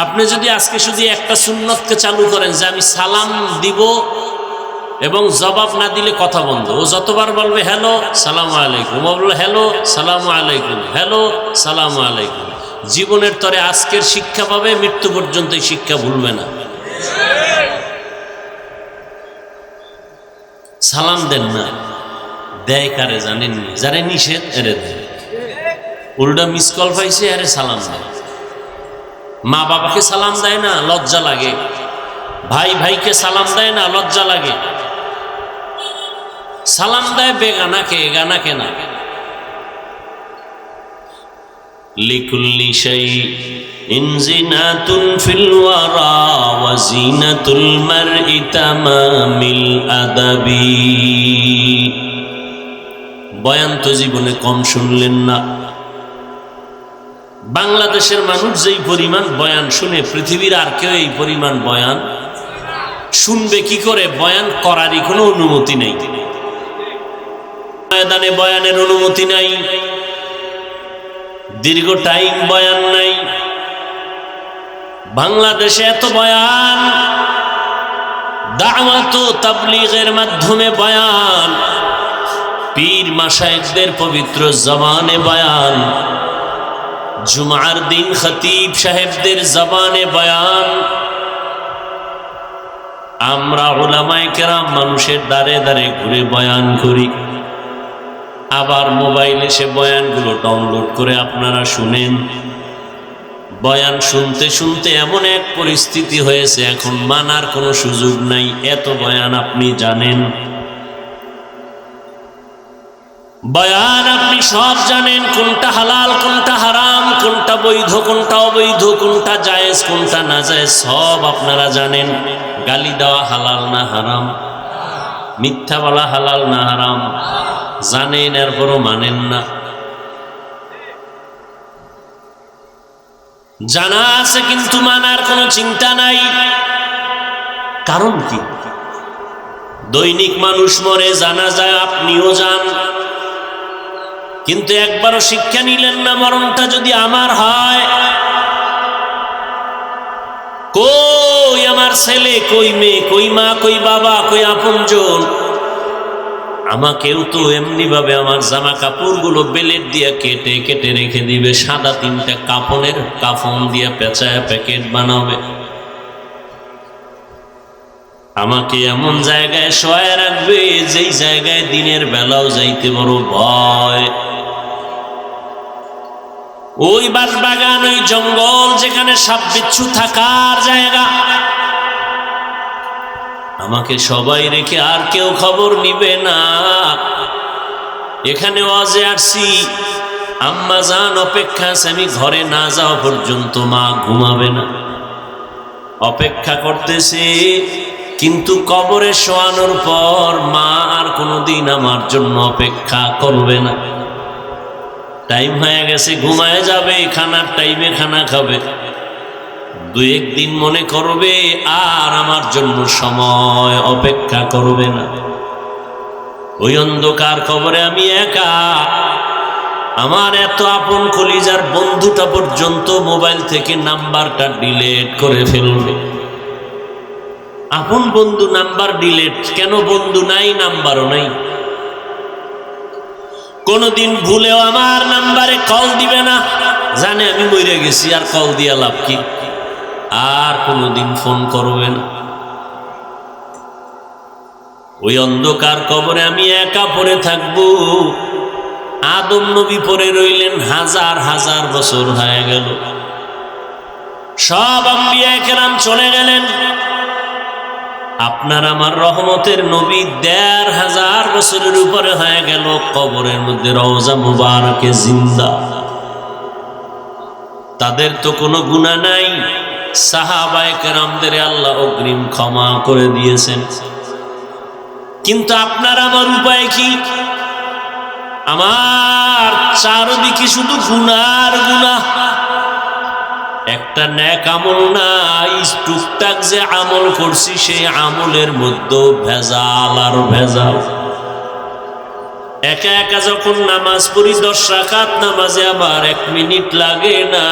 আপনি যদি আজকে শুধু একটা সুন্নতকে চালু করেন যে আমি সালাম দিব এবং জবাব না দিলে কথা বন্ধ, ও যতবার বলবে হ্যালো সালাম আলাইকুম, ও বলবে হ্যালো সালাম আলাইকুম, হ্যালো সালাম আলাইকুম, জীবনের তরে আজকের শিক্ষা পাবে, মৃত্যু পর্যন্ত এই শিক্ষা ভুলবে না। সালাম দেন না। দেয় কারে জানেননি? যারে নিষেধ এরে দেয়। উল্টা মিস কল পাইছে আরে সালাম দেয়। মা বাবাকে সালাম দেয় না, লজ্জা লাগে। ভাই ভাইকে সালাম দেয় না, লজ্জা লাগে। সালাম দেয় বেগানাকে, এগানাকে না। লিকুল্লি শাইইন যিনাতুন ফিল ওয়ারা ওয়া যিনাতুল মারই তামামিল আদাবি। বয়ান তো জীবনে কম শুনলেন না। বাংলাদেশের মানুষ যেই পরিমাণ বয়ান শুনে, পৃথিবীর আর কেউ এই পরিমাণ বয়ান শুনবে কি করে? বয়ান করারই কোনো অনুমতি নেই। ময়দানে বয়ানের অনুমতি নাই, দীর্ঘ টাইম বয়ান নাই। বাংলাদেশে এত বয়ান, দাওয়াত ও তাবলীগের মাধ্যমে বয়ান, পীর মাশায়েখদের পবিত্র জবানে বয়ান, জুমার দিন খতিব সাহেবদের জবানে বয়ান। আমরা উলামায়ে কেরাম মানুষের দ্বারে দ্বারে ঘুরে বয়ান করি, আবার মোবাইলে সে বয়ানগুলো ডাউনলোড করে আপনারা শুনেন। বয়ান শুনতে শুনতে এমন এক পরিস্থিতি হয়েছে এখন মানার কোনো সুযোগ নাই, এত বয়ান আপনি জানেন। বয়ান আপনি সব জানেন, কোনটা হালাল কোনটা হারাম, কোনটা বৈধ কোনটা অবৈধ, কোনটা জায়েজ কোনটা না জায়েজ, সব আপনারা জানেন। গালি দেওয়া হালাল না হারাম, মিথ্যা বলা হালাল না হারাম, জানেন এরপরও মানেন না। জানা আছে কিন্তু মানার কোনো চিন্তা নাই। কারণ কি? দৈনিক মানুষ মরে, জানা যায়, আপনিও যান, কিন্তু একবারও শিক্ষা নিলেন না মরণটা যদি আমার হয়। কই আমার ছেলে, কই মেয়ে, কই মা, কই বাবা, কই আপনজন? আমাকেও তো এমনি ভাবে আমার জামা কাপড়গুলো বেলেট দিয়ে কেটে কেটে রেখে দিবে, সাদা 3টা কাফনের কাফন দিয়ে পেঁচায় প্যাকেট বানাবে। আমাকে এমন জায়গায় শোয়া রাখবে যেই জায়গায় দিনের বেলাও যাইতে বড় ভয়। ওই বাঁশবাগান, ওই জঙ্গল যেখানে সাপ বিচ্ছু থাকার জায়গা, আমাকে সবাই রেখে আর কেউ খবর নিবে না। এখানে ওয়াজে আসছি, আম্মা জান অপেক্ষা আছে, আমি ঘরে না যাওয়া পর্যন্ত মা ঘুমাবে না, অপেক্ষা করতেছে। কিন্তু কবরে শোয়ানোর পর মা আর কোনোদিন আমার জন্য অপেক্ষা করবে না। টাইম হয়ে গেছে, ঘুমায় যাবে, খানার টাইমে খানা খাবে, 2-1 দিন মনে করবে আর আমার জন্য সময় অপেক্ষা করবে না। ওই অন্ধকার কবরে আমি একা, আমার এত আপন কলিজার বন্ধুটা পর্যন্ত মোবাইল থেকে নাম্বারটা ডিলিট করে ফেলবে। আপন বন্ধু নাম্বার ডিলিট কেন? বন্ধু নাই, নাম্বারও নাই। কোনদিন ভুলেও আমার নাম্বারে কল দিবে না, জানে আমি মরে গেছি, আর কল দিয়া লাভ কি? আর কোনদিন ফোন করবে না। ওই অন্ধকার কবরে আমি একা পড়ে থাকবো। আদম নবী পড়ে রইলেন, 1000 বছর হয়ে গেল, সব আম্বিয়া কেরাম চলে গেলেন। আপনার আমার রহমতের নবী 1500 বছরের উপরে হয়ে গেল কবরের মধ্যে রওজা মুবারকে জিন্দা। তাদের তো কোনো গুনাহ নাই, সাহাবায়ে কেরামদের আল্লাহ অগ্রিম ক্ষমা করে দিয়েছেন। কিন্তু আপনার আমার উপায় কি? আমার চারদিকে শুধু গুনার গুনাহ, একটা নেক আমল নাই। টুকটাক যে আমল করছি সেই আমলের মধ্যে ভেজাল আর ভেজাল। একা একা যখন নামাজ পড়ি, 10 রাকাত নামাজে আবার 1 মিনিট লাগে না।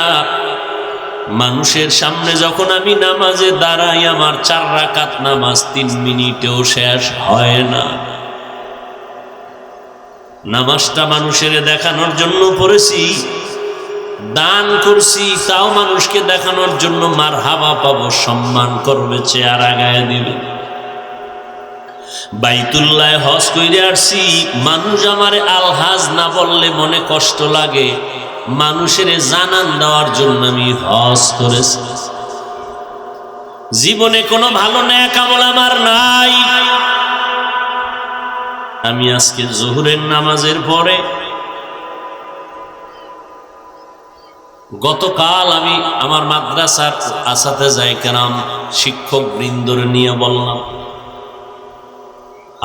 মানুষের সামনে যখন আমি নামাজে দাঁড়াই, আমার 4 রাকাত নামাজ 3 মিনিটেও শেষ হয় না। নামাজটা মানুষের দেখানোর জন্য পড়েছি, দান করছি, তাও মানুষকে দেখানোর জন্য। মারহাবা পাবো, সম্মান করবে, চেয়ার আগায় দিবে। বাইতুল্লাহ হজ কইরে আসছি, মানুষ আমারে আলহাজ না বললে মনে কষ্ট লাগে, মানুষের জানান দেওয়ার জন্য আমি হজ করেছি। জীবনে কোনো ভালো নেক আমল আমার নাই। আমি আজকে জোহরের নামাজের পরে, গতকাল আমি আমার মাদ্রাসার আসাতেজায়ে কেরাম শিক্ষক বৃন্দরে নিয়ে বললাম,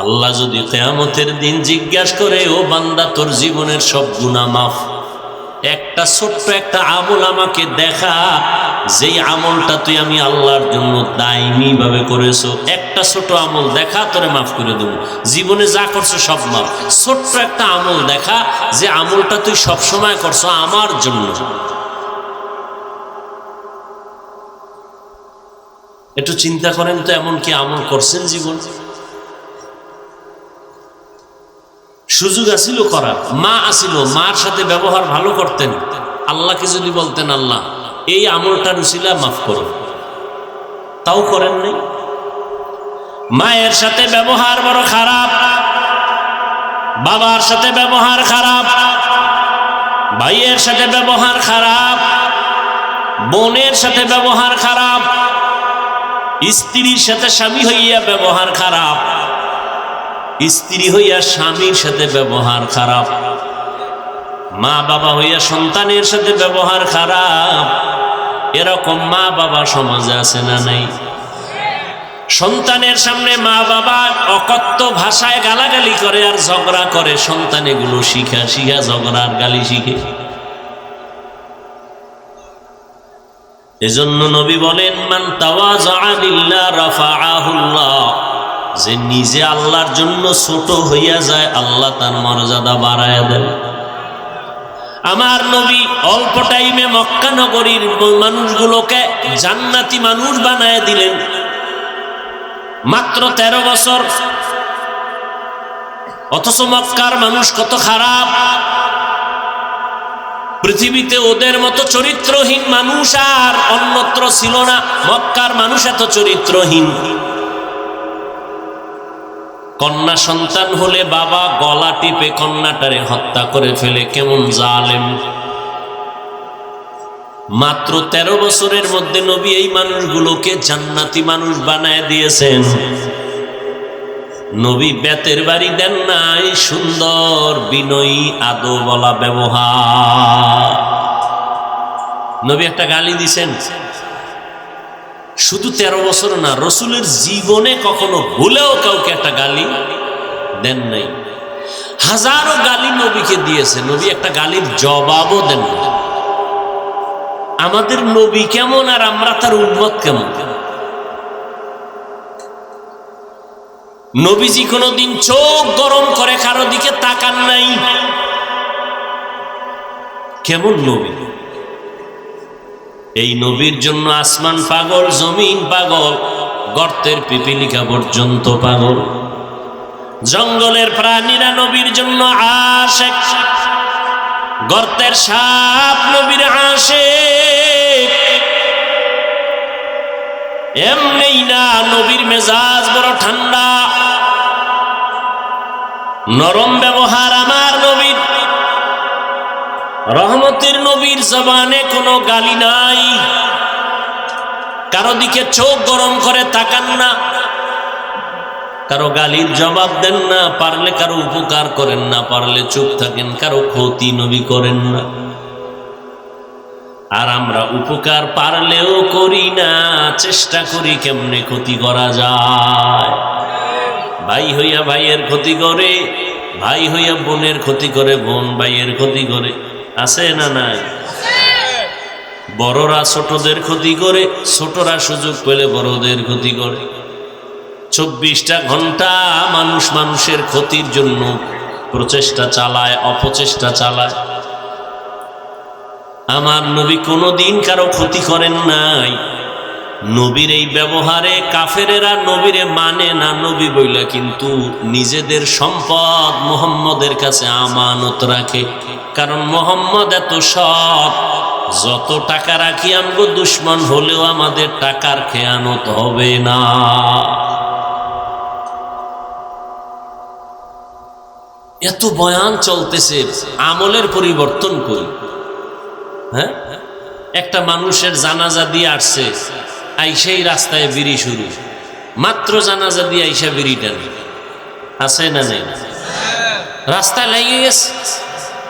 আল্লাহ যদি কিয়ামতের দিন জিজ্ঞাসা করে, ও বান্দা তোর জীবনের সব গুনাহ মাফ, একটা ছোট্ট একটা আমল আমাকে দেখা, যেই আমলটা তুই আমি আল্লাহর জন্য দায়মি ভাবে করেছো, একটা ছোট আমল দেখা, তোরে মাফ করে দেব। জীবনে যা করছো সব মাফ, ছোট্ট একটা আমল দেখা, যে আমলটা তুই সব সময় করছো আমার জন্য। একটু চিন্তা করেন তো, এমন কি আমল করছেন জীবন? সুযোগ আসিল করার, মা আসিল, মার সাথে ব্যবহার ভালো করতেন, আল্লাহকে যদি বলতেন আল্লাহ এই আমলটার উসিলা মাফ করো, তাও করেন নাই। মায়ের সাথে ব্যবহার বড় খারাপ, বাবার সাথে ব্যবহার খারাপ, ভাইয়ের সাথে ব্যবহার খারাপ, বোনের সাথে ব্যবহার খারাপ, স্ত্রীর সাথে স্বামী হইয়া ব্যবহার খারাপ, স্ত্রী হইয়া স্বামীর সাথে ব্যবহার খারাপ, মা বাবা হইয়া সন্তানের সাথে ব্যবহার খারাপ। এরকম মা বাবা সমাজে আছে না নাই? সন্তানের সামনে মা বাবা অকথ্য ভাষায় গালাগালি করে আর ঝগড়া করে, সন্তান এগুলো শিখা ঝগড়া আর গালি শিখে। এজন্য নবী বলেন মান তাওয়াযা লিল্লাহ রাফাআহুল্লাহ, যে নিজে আল্লাহর জন্য ছোট হইয়া যায় আল্লাহ তার মর্যাদা বাড়ায়া দেয়। আমার নবী অল্প টাইমে মক্কা নগরীর মানুষগুলোকে জান্নাতি মানুষ বানায় দিলেন, মাত্র 13 বছর। অথচ মক্কার মানুষ কত খারাপ, পৃথিবীতে ওদের মতো চরিত্রহীন মানুষ আর অন্যত্র ছিল না। মক্কার মানুষ এত চরিত্রহীন। কন্যা সন্তান হলে বাবা গলা টিপে কন্যাটারে হত্যা করে ফেলে, কেমন জালেম। মাত্র 13 বছরের মধ্যে নবী এই মানুষগুলোকে জান্নাতি মানুষ বানায় দিয়েছেন। নবী বেতের বাড়ি দেন নাই, সুন্দর বিনয়ী আদবওয়ালা ব্যবহার। নবী একটা গালি দিছেন, শুধু 13 বছর না, রসুলের জীবনে কখনো ভুলেও কাউকে একটা গালি দেন নাই। হাজারো গালি নবীকে দিয়েছে, নবী একটা গালির জবাবও দেন না। আমাদের নবী কেমন আর আমরা তার উম্মত কেমন? নবীজি কোনোদিন চোখ গরম করে কারো দিকে তাকান নাই। কেমন নবী! এই নবীর জন্য আসমান পাগল, জমিন পাগল, গর্তের পিপিলিকা পর্যন্ত পাগল, জঙ্গলের প্রাণীরা নবীর জন্য আশিক, গর্তের সাপ নবীর আশিক। এমনি না, নবীর মেজাজ বড় ঠান্ডা, নরম ব্যবহার আমার নবীর। রহমতের নবীর জবানে কোনো গালি নাই, কারো দিকে চোখ গরম করে তাকান না, কারো গালির জবাব দেন না, পারলে কারো উপকার করেন না, পারলে চুপ থাকেন, কারো ক্ষতি নবী করেন না। আর আমরা উপকার পারলেও করি না, চেষ্টা করি কেমনে ক্ষতি করা যায়। ভাই হইয়া ভাইয়ের ক্ষতি করে, ভাই হইয়া বোনের ক্ষতি করে, বোন ভাইয়ের ক্ষতি করে, আছে না নাই? বড়রা ছোটদের ক্ষতি করে, ছোটরা সুযোগ পেলে বড়দের ক্ষতি করে। 24টা ঘন্টা মানুষ মানুষের ক্ষতির জন্য প্রচেষ্টা চালায়, অপচেষ্টা চালায়। আমার নবী কোনোদিন কারো ক্ষতি করেন নাই। নবীর এই ব্যবহারে কাফেরেরা নবীরে মানে না নবী বইলা, কিন্তু নিজেদের সম্পদ মুহাম্মদের কাছে আমানত রাখে। কারণ মুহাম্মদ এত সৎ, যত টাকা রাখি আমগো দুশ্মন হলেও আমাদের টাকার খেয়ানত হবে না। এত বয়ান চলতেছে, আমলের পরিবর্তন করি। হ্যাঁ, একটা মানুষের জানাজা দিয়ে আসছে, আইসাই রাস্তায় বিড়ি শুরু, মাত্র জানাজা দিয়ে আইসা বিড়ি টান, আছে না নেই? রাস্তায় লেগে গেছে,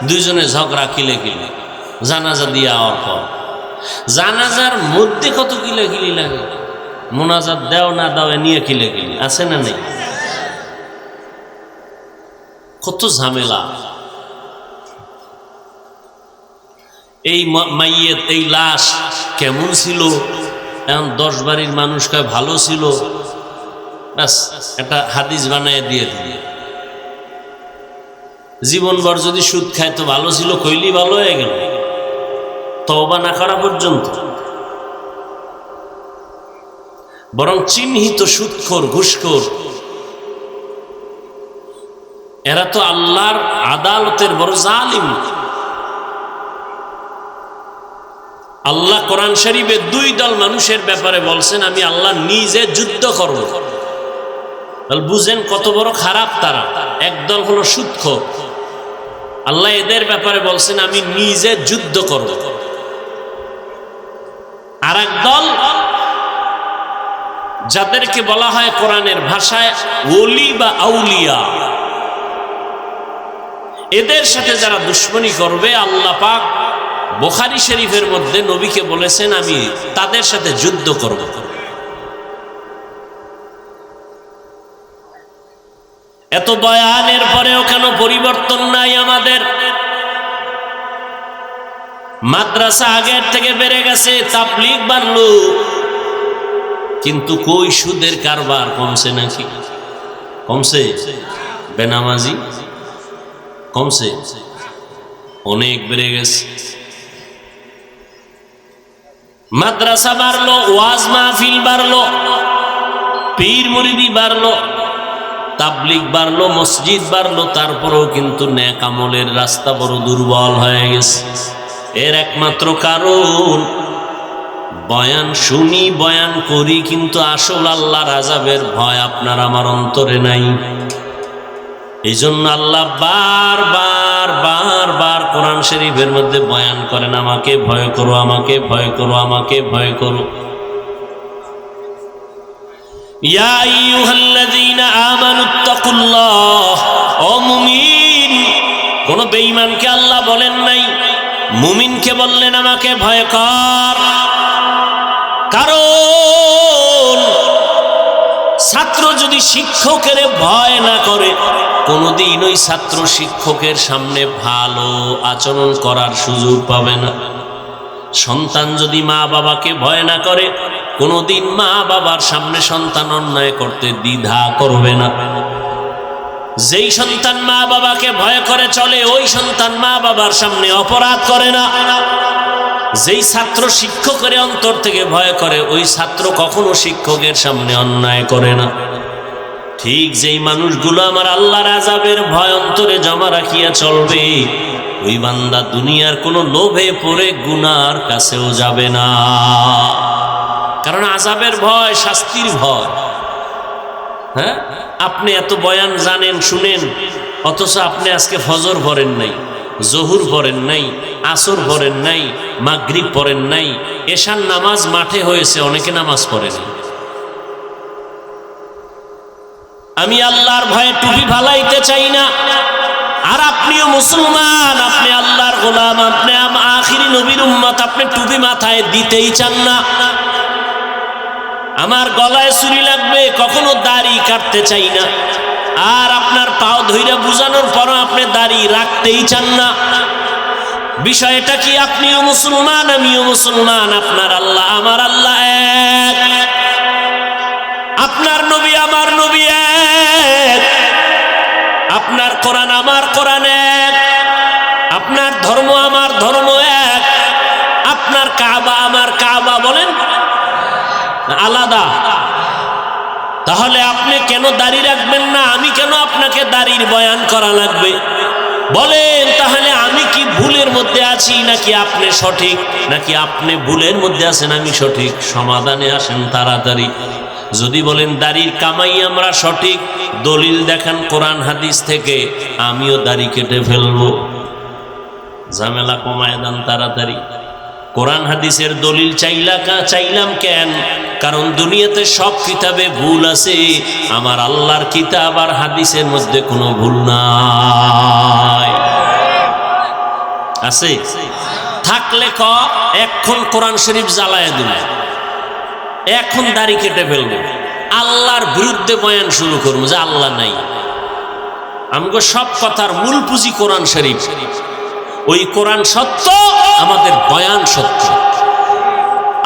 দুইজনে ঝগড়া কিলে কিলে, জানাজা দিয়ে আওয়ার পর। জানাজার মধ্যে কত কিলে কিলি লাগে, মোনাজাত দেও না দাও নিয়ে কিলে কিলি, আছে না নেই? কত ঝামেলা। এই মাইয়েত, এই লাশ কেমন ছিল? এখন 10 বাড়ির মানুষ কয় ভালো ছিল, ব্যাস একটা হাদিস বানায় দিয়ে দিল। জীবনভর যদি সুদ খায় তো ভালো ছিল কইলি ভালো হয়ে গেল, তওবা না করা পর্যন্ত। বরং চিহ্নিত সুদখোর, ঘুষখোর। এরা তো আল্লাহর আদালতের বড় জালিম। আল্লাহ কোরআন শরীফে দুই দল মানুষের ব্যাপারে বলছেন, আমি আল্লাহ নিজে যুদ্ধ করব। বুঝেন কত বড় খারাপ তারা। একদল হলো সুদখোর, আল্লাহ এদের ব্যাপারে বলছেন আমি নিজে যুদ্ধ করব। আর এক দল যাদেরকে বলা হয় কোরআনের ভাষায় ওলি বা আউলিয়া, এদের সাথে যারা দুশ্মনী করবে আল্লাহ পাক বুখারী শরীফের মধ্যে নবীকে বলেছেন আমি তাদের সাথে যুদ্ধ করব। এত বয়ানের পরেও কেন পরিবর্তন নাই আমাদের? মাদ্রাসা আগের থেকে বেড়ে গেছে, তাবলীগ বাড়লো, কিন্তু কই সুদের কারবার কমছে নাকি? কমছে? বেনামাজি কমছে? অনেক বেড়ে গেছে। মাদ্রাসা বাড়লো, ওয়াজ মাহফিল বাড়লো, পীর মুরিদি বাড়লো, তাবলীগ বাড়লো, মসজিদ বাড়লো, তারপরেও কিন্তু নেক আমলের রাস্তা বড় দুর্বল হয়ে গেছে। এর একমাত্র কারণ বয়ান শুনি, বয়ান করি, কিন্তু আসল আল্লাহর আযাবের ভয় আপনার আমার অন্তরে নাই। এই জন্য আল্লাহ বারবার বারবার কোরআন শরীফের মধ্যে বয়ান করেন, আমাকে ভয় করো, আমাকে ভয় করো, আমাকে ভয় করো। ইয়া আইয়ুহাল্লাযীনা আমানুত্তাকুল্লাহ, ও মুমিন। কোন বেঈমানকে আল্লাহ বলেন নাই, মুমিনকে বললেন আমাকে ভয় কর। কারণ ছাত্র যদি শিক্ষকের ভয় না করে, কোনোদিন ওই ছাত্র শিক্ষকের সামনে ভালো আচরণ করার সুযোগ পাবে না। সন্তান যদি মা বাবাকে ভয় না করে, কোনোদিন মা বাবার সামনে সন্তান অন্যায় করতে দ্বিধা করবে না। যেই সন্তান মা বাবাকে ভয় করে চলে, ওই সন্তান মা বাবার সামনে অপরাধ করে না। যেই ছাত্র শিক্ষকের অন্তর থেকে ভয় করে, ওই ছাত্র কখনো শিক্ষকের সামনে অন্যায় করে না। ঠিক যেই মানুষগুলো আমার আল্লাহর আযাবের ভয় অন্তরে জমা রাখিয়া চলবে, ওই বান্দা দুনিয়ার কোনো লোভে পড়ে গুনার কাছেও যাবে না। কারণ আযাবের ভয়, শাস্তির ভয়। হ্যাঁ, আপনি এত বয়ান জানেন, শুনেন, অথচ আপনি আজকে ফজর পড়েন নাই, জোহর পড়েন নাই, আসর পড়েন নাই, মাগরিব পড়েন নাই, এশার নামাজ মাঠে হয়েছে, অনেকে নামাজ পড়ে নাই। আমি আল্লাহর ভয়ে টুপি ফালাইতে চাই না। আর আপনিও মুসলমান, আপনি আল্লাহর গোলাম, আপনি আখিরি নবীর উম্মত, আপনি টুপি মাথায় দিতেই চান না। আমার গলায় চুরি লাগবে, কখনো দাড়ি কাটতে চাই না। আর আপনার পাও ধইরা বুঝানোর পরও আপনি দাড়ি রাখতেই চান না। বিষয়টা কি? আপনিও মুসলমান, আমিও মুসলমান, আপনার আল্লাহ আমার আল্লাহ এক, আপনার নবী আমার নবী এক, আপনার কোরআন আমার কোরআন এক, আপনার ধর্ম আমার ধর্ম এক, আপনার কাবা আমার কাবা বলেন আলাদা। তাহলে আপনি কেন দাড়ি রাখবেন না? আমি কেন আপনাকে দাড়ির বয়ান করা লাগবে? বলেন তাহলে আমি কি ভুলের মধ্যে আছি, নাকি আপনি সঠিক, নাকি আপনি ভুলের মধ্যে আছেন আমি সঠিক? সমাধানে আসেন তাড়াতাড়ি। যদি বলেন দাড়ির কামাই আমরা সঠিক, দলিল দেখান কোরআন হাদিস থেকে, আমিও দাড়ি কেটে ফেলবো। ঝামেলা কমায় দেন তাড়াতাড়ি। কোরআন হাদিসের দলিল চাইলাম কেন? কারণ দুনিয়াতে সব কিতাবে ভুল আছে, আমার আল্লাহর কিতাব আর হাদিসের মধ্যে কোনো ভুল নাই। আছে? থাকলে এখন কোরআন শরীফ জ্বালায় দিল, এখন দাড়ি কেটে ফেলবো, আল্লাহর বিরুদ্ধে বয়ান শুরু করবো যে আল্লাহ নাই। আমগো সব কথার মূল পুঁজি কোরআন শরীফ। ওই কোরআন সত্য, আমাদের বয়ান সত্য।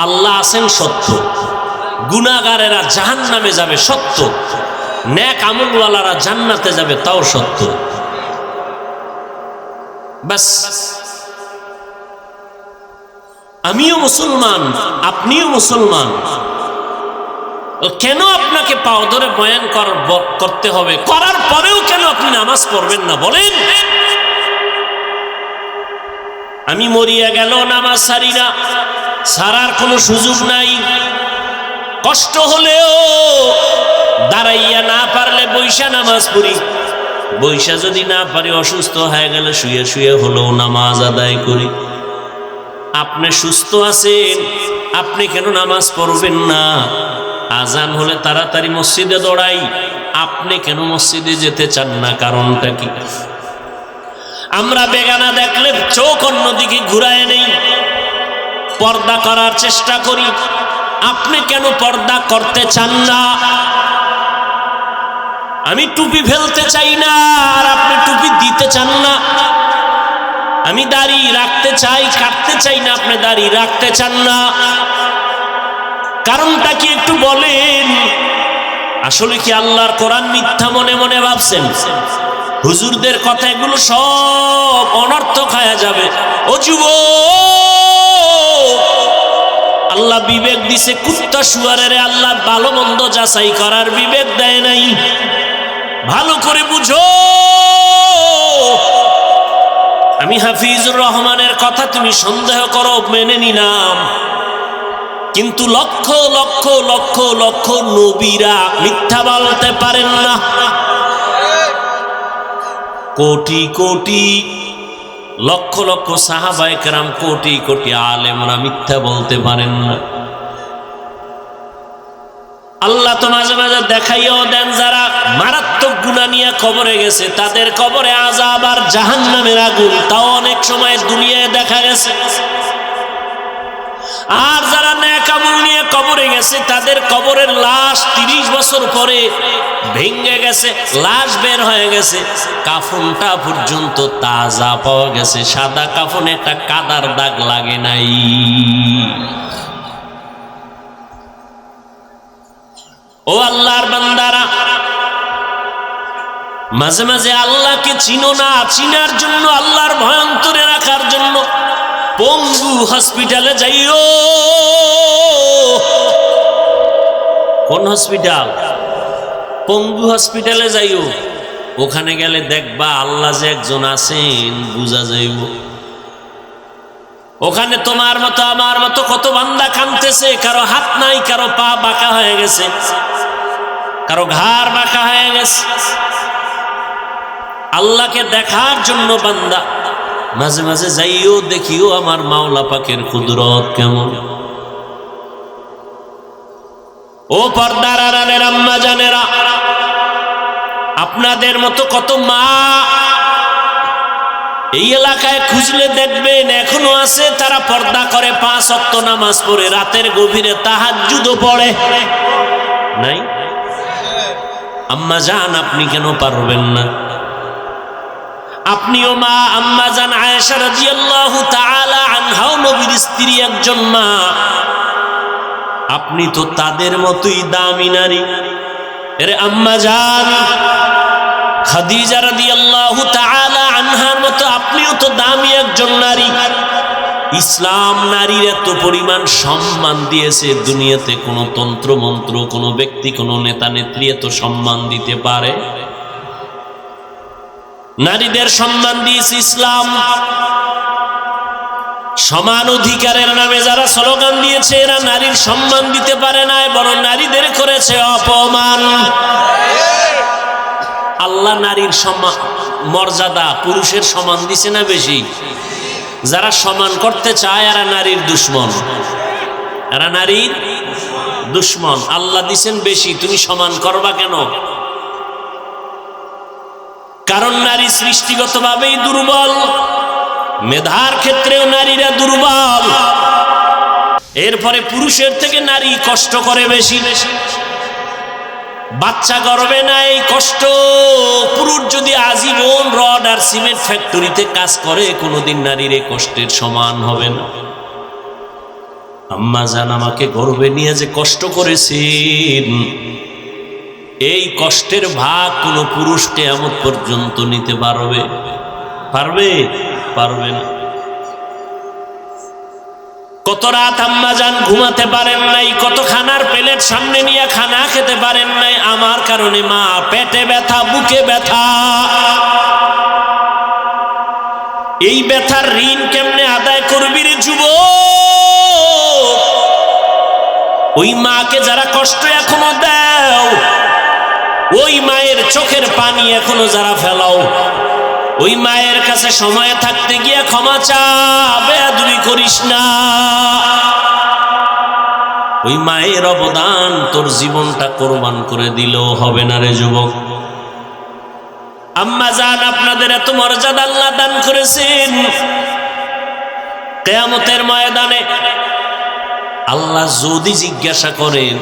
আল্লাহ আছেন সত্য, গুনাহগারেরা জাহান্নামে যাবে সত্য, নেক আমলওয়ালারা জান্নাতে যাবে তাও সত্য। বাস, আমিও মুসলমান, আপনিও মুসলমান, কেন আপনাকে পাও ধরে বয়ান করতে হবে? করার পরেও কেন আপনি নামাজ পড়বেন না বলেন? আমি মরিয়া গেল নামাজ সারি না, সারার কোনো সুযোগ নাই। কষ্ট হলেও দাঁড়াইয়া না পারলে বৈশা নামাজ পড়ি, বৈশা যদি না পারি অসুস্থ হয়ে গেলে শুয়ে শুয়ে হলেও নামাজ আদায় করি। আপনি সুস্থ আছেন, আপনি কেন নামাজ পড়বেন না? আজান হলে তাড়াতাড়ি মসজিদে দৌড়াই, আপনি কেন মসজিদে যেতে চান না? কারণটা কি? আমরা বেগানা দেখলে চোখ অন্যদিকে ঘুরায় নেই, পর্দা করার চেষ্টা করি। আপনি কেন পর্দা করতে চান না? আমি টুপি ফেলতে চাই না আর আপনি টুপি দিতে চান না। আমি দাড়ি রাখতে চাই, কাটতে চাই না, আপনি দাড়ি রাখতে চান না। কারণটা কি একটু বলেন? আসলে কি আল্লাহর কোরআন মিথ্যা মনে মনে ভাবছেন? হুজুরদের কথা এগুলো সব অনর্থক হয়ে যাবে। ও যুবক, আল্লাহ বিবেক দিছে, কুত্তা শুয়ারের আল্লাহ ভালো মন্দ যাচাই করার বিবেক দেয় নাই। ভালো করে বুঝো। আমি হাফিজুর রহমানের কথা তুমি সন্দেহ করো, মেনে নিলাম, কিন্তু লক্ষ লক্ষ লক্ষ লক্ষ নবীরা মিথ্যা বলতে পারেন না। কোটি কোটি লক্ষ লক্ষ সাহাবায়ে কেরাম, কোটি কোটি আলেমরা মিথ্যা বলতে পারেন না। আল্লাহ তো মাঝে মাঝে দেখাইও দেন, যারা মারাত্মক গুনাহ নিয়ে কবরে গেছে তাদের কবরে আযাব আর জাহান্নামের আগুন, তাও অনেক সময় দুনিয়ায় দেখা গেছে। আর যারা নেক আমল নিয়ে কবরে গেছে তাদের কবরের লাশ 30 বছর পরে ভেঙে গেছে, লাশ বের হয়ে গেছে, কাফনটা পর্যন্ত তাজা পাওয়া গেছে, সাদা কাফনে একটা কাদার দাগ লাগে নাই। ও আল্লাহর বান্দারা, মাঝে মাঝে আল্লাহকে চিনো না, চিনার জন্য, আল্লাহর ভয় অন্তরে রাখার জন্য পঙ্গু হসপিটালে যাইও। কোন হসপিটাল? পঙ্গু হসপিটালে যাইও। ওখানে গেলে দেখবা আল্লাহ যে একজন আছেন বুঝা যাইব। ওখানে তোমার মতো আমার মতো কত বান্দা কাঁদতেছে, কারো হাত নাই, কারো পা বাঁকা হয়ে গেছে, কারো ঘাড় বাঁকা হয়ে গেছে। আল্লাহকে দেখার জন্য বান্দা মাঝে মাঝে যাইও, দেখিও আমার মাওলা পাকের কুদরত কেমন। ও পর্দার আড়ালের আম্মা জানেরা, আপনাদের মতো কত মা এই এলাকায় খুঁজলে দেখবেন এখনো আছে, তারা পর্দা করে, 5 ওয়াক্ত নামাজ পড়ে, রাতের গভীরে তাহাজ্জুদও পড়ে। নাই? আম্মা জান, আপনি কেন পারবেন না? আপনিও মা। আম্মা জান আয়েশা রাদিয়াল্লাহু তাআলা আনহাও নবীর স্ত্রী একজন মা। আপনি তো তাদের মতোই দামি নারী। এরে আম্মা জান খাদিজা রাদিয়াল্লাহু তাআলা আনহার মতো আপনিও তো দামি একজন নারী। ইসলাম নারীর এত পরিমাণ সম্মান দিয়েছে, দুনিয়াতে কোনো তন্ত্র মন্ত্র, কোনো ব্যক্তি, কোনো নেতা নেত্রী এত সম্মান দিতে পারে? নারীদের সম্মান দিয়েছে ইসলাম। সমান অধিকারের নামে যারা স্লোগান দিয়েছে এরা নারীর সম্মান দিতে পারে না, বরং নারীদের করেছে অপমান। আল্লাহ নারীর সম্মান মর্যাদা পুরুষের সমান দিছে না বেশি? যারা সমান করতে চায় এরা নারীর দুশ্মন, এরা নারীর দুশ্মন। আল্লাহ দিছেন বেশি, তুমি সমান করবা কেন? কারণ নারী সৃষ্টিগতভাবেই দুর্বল, মেধার ক্ষেত্রেও নারীরা দুর্বল। এরপরে পুরুষের থেকে নারী কষ্ট করে বেশি। বাচ্চা গর্ভে নাই কষ্ট। পুরুষ যদি আজীবন রড আর সিমেন্ট ফ্যাক্টরিতে কাজ করে কোনোদিন নারীর এই কষ্টের সমান হবে না। আম্মা জান আমাকে গর্ভে নিয়ে যে কষ্ট করেছেন, এই কষ্টের ভাগ কোনো পুরুষ কিয়ামত পর্যন্ত নিতে পারবে? পারবে? পারবে না। কত রাত আম্মাজান ঘুমাতে পারেন নাই, কত খানার প্লেট সামনে নিয়ে খানা খেতে পারেন নাই আমার কারণে। মা পেটে ব্যথা, বুকে ব্যথা, এই ব্যথার ঋণ কেমনে আদায় করবি রে যুবক? ওই মাকে যারা কষ্ট এখনো দাও, ওই মায়ের চোখের পানি এখনো যারা ফেলাও, ওই মায়ের কাছে সময় থাকতে গিয়ে ক্ষমা চা, বেয়াদবি করিস না। ওই মায়ের অবদান তোর জীবনটা কোরবান করে দিলেও হবে না রে যুবক। আম্মা জান, আপনাদের এত মর্যাদা আল্লাহ দান করেছেন, কিয়ামতের ময়দানে আল্লাহ যদি জিজ্ঞাসা করেন,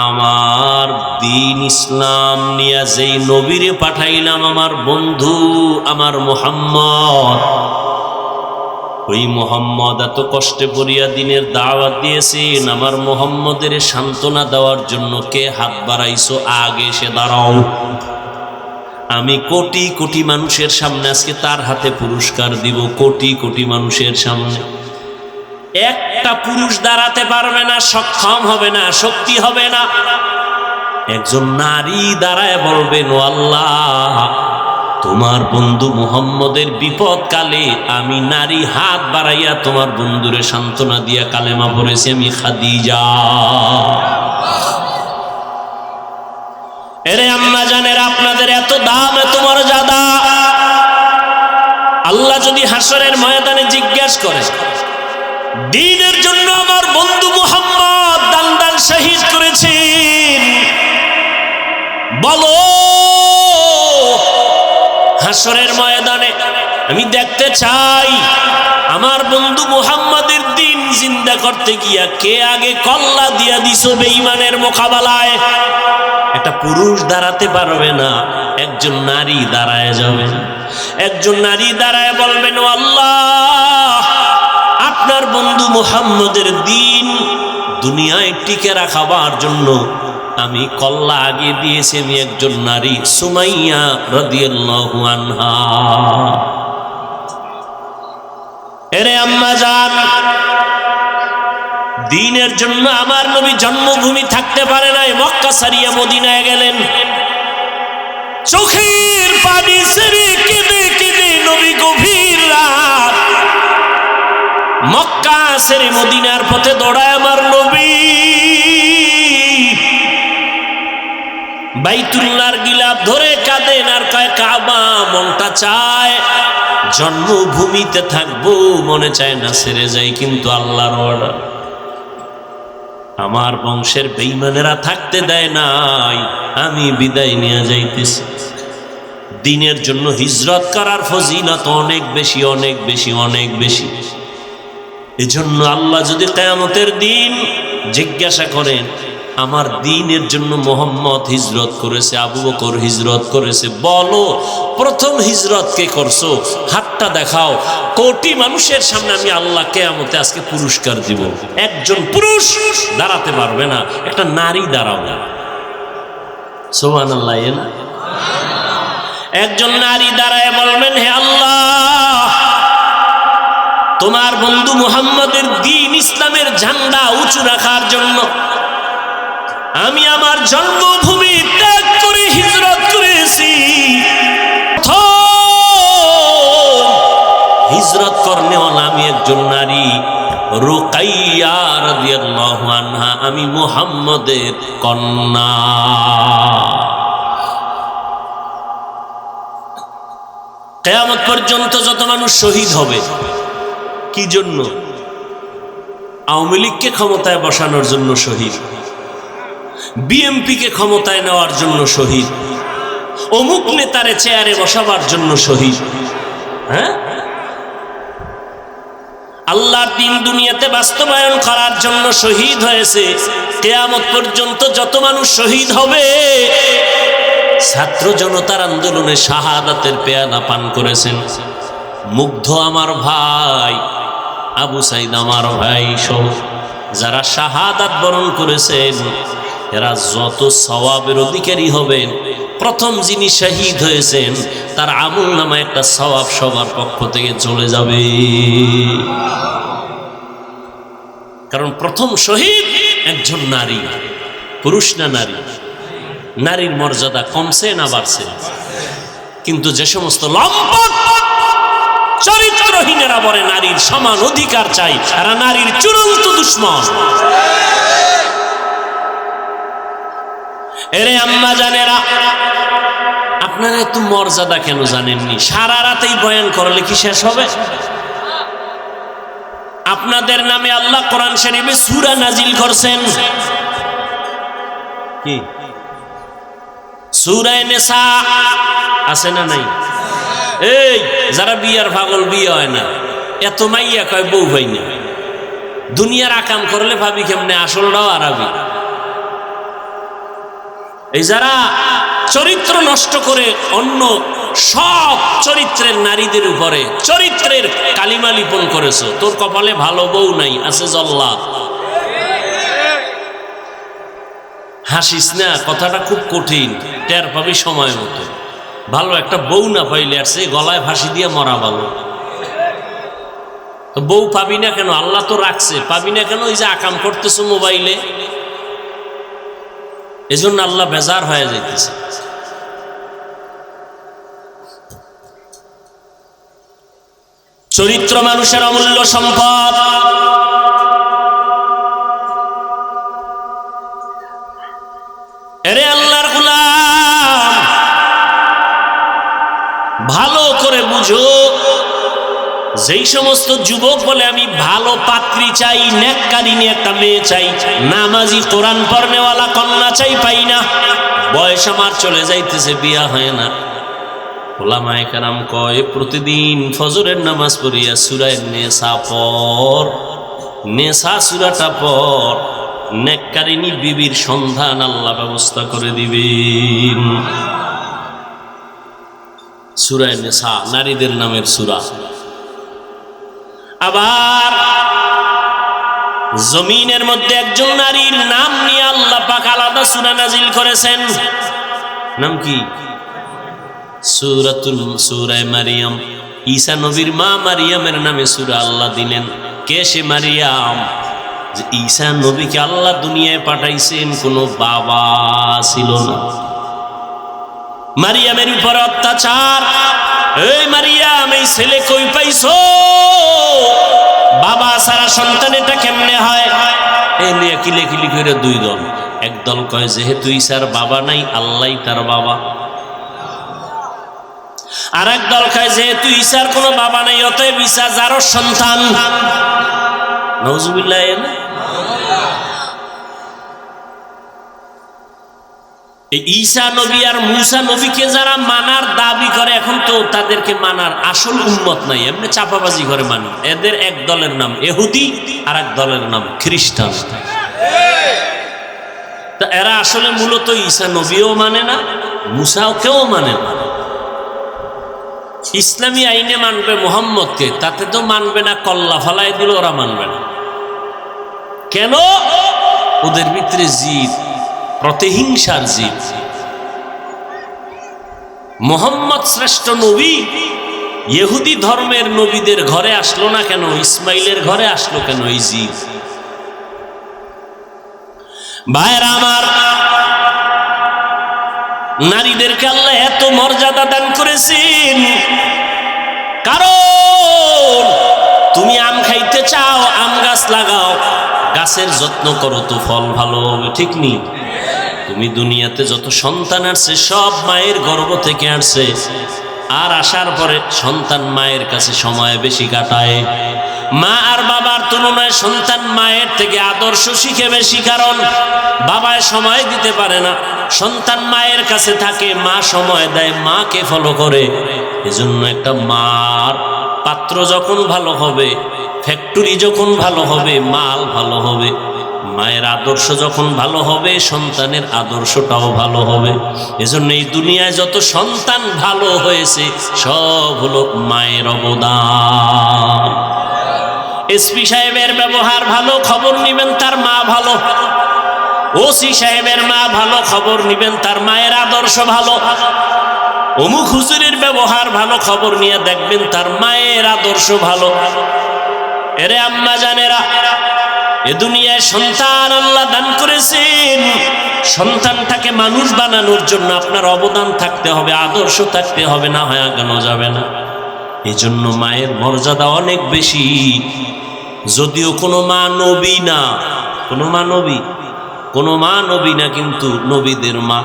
আমার দ্বীন ইসলাম নিয়ে যেই নবীরে পাঠাইলাম আমার বন্ধু আমার মুহাম্মদ, ওই মুহাম্মদ এত কষ্টে পড়িয়া দিনের দাওয়াত দিয়েছেন, আমার মুহাম্মদের সান্ত্বনা দেওয়ার জন্য কে হাত বাড়াইছো? আগে এসে দাঁড়াও। আমি কোটি কোটি মানুষের সামনে আজকে তার হাতে পুরস্কার দিব, কোটি কোটি মানুষের সামনে। একটা পুরুষ দাঁড়াতে পারবে না, সক্ষম হবে না, শক্তি হবে না। একজন নারী দাঁড়ায় বলবেন, ও আল্লাহ, তোমার বন্ধু মুহাম্মদের বিপদ কালে আমি নারী হাত বাড়াইয়া তোমার বন্ধুরে সান্ত্বনা দিয়া কালেমা পড়েছি, আমি খাদিজা। এরে আম্মা জানের, আপনাদের এত দাম, এত মর্যাদা। আল্লাহ যদি হাসরের ময়দানে জিজ্ঞাসা করে, দ্বীনের জন্য আমার বন্ধু মুহাম্মদ দান দান শহীদ করেছেন, বলো হাসরের ময়দানে আমি দেখতে চাই আমার বন্ধু মুহাম্মদের দ্বীন জিন্দা করতে গিয়া কে আগে কল্লা দিয়া দিছো বেঈমানের মোকাবেলায়। একটা পুরুষ দাঁড়াতে পারবে না, একজন নারী দাঁড়ায় যাবে। একজন নারী দাঁড়ায় বলবেন, ও আল্লাহ, আপনার বন্ধু মুহাম্মদের দ্বীন দুনিয়ায় টিকে রাখাবার জন্য আমি কল্লা আগে দিয়েছি, আমি একজন নারী, সুমাইয়া রাদিয়াল্লাহু আনহা। এরে আম্মা জান, দ্বীনের জন্য আমার নবী জন্মভূমি থাকতে পারে নাই, মক্কা ছাড়িয়া মদিনায় গেলেন। চোখের পানি ছেড়ে কেঁদে কেঁদে নবী গভীর রাত মক্কা ছেড়ে মদিনার পথে দৌড়ায় আমার নবী। বাইতুল্লাহর গিলাফ ধরে কাঁদেন আর কয়, কাবা মনটা চায় জন্মভূমিতে থাকবো, মনে চায় না ছেড়ে যাই, কিন্তু আল্লাহর অর্ডার। আমার বংশের বেঈমানেরা থাকতে দেয় নাই, আমি বিদায় নিয়ে যাইতেছি। দ্বীনের জন্য হিজরত করার ফজিলত অনেক বেশি, অনেক বেশি, অনেক বেশি। এজন্য আল্লাহ যদি কিয়ামতের দিন জিজ্ঞাসা করেন, আমার দ্বীনের জন্য মুহাম্মদ হিজরত করেছে, আবু বকর হিজরত করেছে, বলো প্রথম হিজরত কে করছো? হাতটা দেখাও। কোটি মানুষের সামনে আমি আল্লাহ কিয়ামতে আজকে পুরস্কার দিব। একজন পুরুষ দাঁড়াতে পারবে না, একটা নারী দাঁড়াও না। সুবহানাল্লাহ। একজন নারী দাঁড়ায় বলবেন, হে আল্লাহ, তোমার বন্ধু মুহাম্মদের দ্বীন ইসলামের ঝান্ডা উঁচু রাখার জন্য আমি আমার জন্মভূমি ত্যাগ করে হিজরত করেছি। হিজরত করনেওয়ালা আমি একজন নারী, রুকাইয়া রাদিয়াল্লাহু আনহা, আমি মুহাম্মদের কন্যা। কিয়ামত পর্যন্ত যত মানুষ শহীদ হবে, কি জন্য? আওয়ামী লীগকে ক্ষমতায় বসানোর জন্য শহীদ, বিএনপিকে ক্ষমতায় নেওয়ার জন্য শহীদ, অমুক নেতারে চেয়ারে বসাবার জন্য শহীদ। হ্যাঁ, আল্লাহর দ্বীন দুনিয়াতে বাস্তবায়ন করার জন্য শহীদ হয়েছে। কিয়ামত পর্যন্ত যত মানুষ শহীদ হবে, ছাত্র জনতার আন্দোলনে শাহাদাতের পেয়ালা পান করেছেন। মুগ্ধ আমার ভাই, আবু সাইদ আমার ভাই সহ যারা শাহাদাত বরণ করেছেন, এরা যত সওয়াবের অধিকারী হবেন। প্রথম যিনি শহীদ হয়েছেন তার আমল নামায় একটা সওয়াব সবার পক্ষ থেকে চলে যাবে। কারণ প্রথম শহীদ একজন নারী, পুরুষ না নারী? নারীর মর্যাদা কমছে না বাড়ছে? কিন্তু যে সমস্ত লম্পট চরিত্রহীনেরা বলে নারীর সমান অধিকার চাই, এরা নারীর চূড়ান্ত দুশ্মন। এরে আম্মা জানেরা, আপনারা এত মর্যাদা কেন জানেননি? সারা রাতেই বয়ান করলে কি শেষ হবে? আপনাদের নামে আল্লাহ কোরআন শরীফে সূরা নাজিল করছেন, কি সূরা নিসা আছে না নাই? এই যারা বিয়ার পাগল, বিয়ে হয় না, এত মাইয়া কয় বউ হয় না, দুনিয়ার আকাম করলে ভাবি কেমনে আসলটাও আরবি। এই যারা চরিত্র নষ্ট করে অন্য সব চরিত্রের নারীদের উপরে চরিত্রের কালিমা লিপন করেছো, তোর কপালে ভালো বউ নাই, আছে জল্লাদ। হাসিস না, কথাটা খুব কঠিন, টের পাবি সময় মতো। ভালো একটা বউ না পাইলে আর সে গলায় ফাঁসি দিয়ে মরা ভালো। তো বউ পাবি না কেন? আল্লাহ তো রাখছে, পাবি না কেন? ওই যে আকাম করতেছো মোবাইলে, এজন্য আল্লাহ বেজার হয়ে যাইতেছে। চরিত্র মানুষের অমূল্য সম্পদ। এরে আল্লাহর গোলাম, ভালো করে বুঝো, যেই সমস্ত যুবক বলে আমি ভালো পাত্রী চাই, নেককারিনী একটা মেয়ে চাই, নামাজি কোরআন পড়নেওয়ালা কন্যা চাই, পাই না, বয়স আমার চলে যাইতেছে, বিয়া হয় না। ওলামায়ে কেরাম কয় প্রতিদিন ফজরের নামাজ পড়িয়া সূরা নিসা পড়, নিসা সূরাটা পড়, নেককারিনী বিবির সন্ধান আল্লাহ ব্যবস্থা করে দিবেন। সূরা নিসা নারীদের নামের সূরা। আবার জমিনের মধ্যে একজন নারীর নাম নিয়ে আল্লাহ পাক আলাদা সূরা নাজিল করেছেন। নাম কি? সূরা মারিয়াম। ঈসা নবীর মা মারিয়ামের নামে সূরা আল্লাহ দিলেন। কে সে মারিয়াম? যে ঈসা নবীকে আল্লাহ দুনিয়ায় পাঠাইছেন, কোনো বাবা ছিল না। মারিয়ামের উপর অত্যাচার। এই মারিয়াম, এই ছেলে কই পাইছো? বাবা সারা সন্তান এটা কেমনে হয়? এই নিয়ে কিলিকিলি করে দুই দল। এক দল কয় যেহেতু ঈসার বাবা নাই, আল্লাহই তার বাবা। আর এক দল কয় যেহেতু ঈসার কোনো বাবা নাই, অতএব ঈসা যারও সন্তান। নাউজুবিল্লাহ। ঈসা নবী আর মুসা নবীকে যারা মানার দাবি করে, এখন তো তাদেরকে মানার আসল উম্মত নাই, এমনি চাপাবাজি করে মানে। এদের এক দলের নাম ইহুদি, আর এক দলের নাম খ্রিস্টান। তা এরা আসলে মূলত ঈসা নবীও মানে না, মুসাকেও মানে না। ইসলামী আইনে মানবে মুহাম্মদকে, তাতে তো মানবে না। কল্লা ফালাই দিল, ওরা মানবে না। কেন? ওদের ভিতরে জিদ, প্রতিহিংসার জিদ। মুহাম্মদ শ্রেষ্ঠ নবী, ইহুদি ধর্মের নবীদের ঘরে আসলো না কেন? ইসমাইলের ঘরে আসলো কেন? এই জিদ। ভাইরা আমার, নারীদেরকে আল্লাহ এত মর্যাদা দান করেছেন, কারণ তুমি আম খাইতে চাও, আম গাছ লাগাও, গাছের যত্ন করো তো ফল ভালো হবে, ঠিক নেই? তুমি দুনিয়াতে যত সন্তান আসছে সব মায়ের গর্ভ থেকে আসছে, আর আসার পরে সন্তান মায়ের কাছে সময় বেশি কাটায়। মা আর বাবার তুলনায় সন্তান মায়ের থেকে আদর্শ শিখে বেশি, কারণ বাবায় সময় দিতে পারে না, সন্তান মায়ের কাছে থাকে, মা সময় দেয়, মাকে ফলো করে। এজন্য একটা মার পাত্র যখন ভালো হবে, ফ্যাক্টরি যখন ভালো হবে, মাল ভালো হবে। মায়ের আদর্শ যখন ভালো হবে, সন্তানের আদর্শটাও ভালো হবে। এজন্য এই দুনিয়ায় যত সন্তান ভালো হয়েছে সব হলো মায়ের অবদান। এসপি সাহেবের ব্যবহার ভালো, খবর নিবেন তার মা ভালো। ওসি সাহেবের মা ভালো, খবর নিবেন তার মায়ের আদর্শ ভালো। অমুক হুজুরের ব্যবহার ভালো, খবর নিয়ে দেখবেন তার মায়ের আদর্শ ভালো। এরে আম্মা জানেরা, এ দুনিয়ায় সন্তান আল্লাহ দান করেছেন, সন্তানটাকে মানুষ বানানোর জন্য আপনার অবদান থাকতে হবে, আদর্শ থাকতে হবে, না হয় আগানো যাবে না। এজন্য মায়ের মর্যাদা অনেক বেশি। যদিও কোনো মা নবী না, কোনো মা নবী না, কিন্তু নবীদের মা।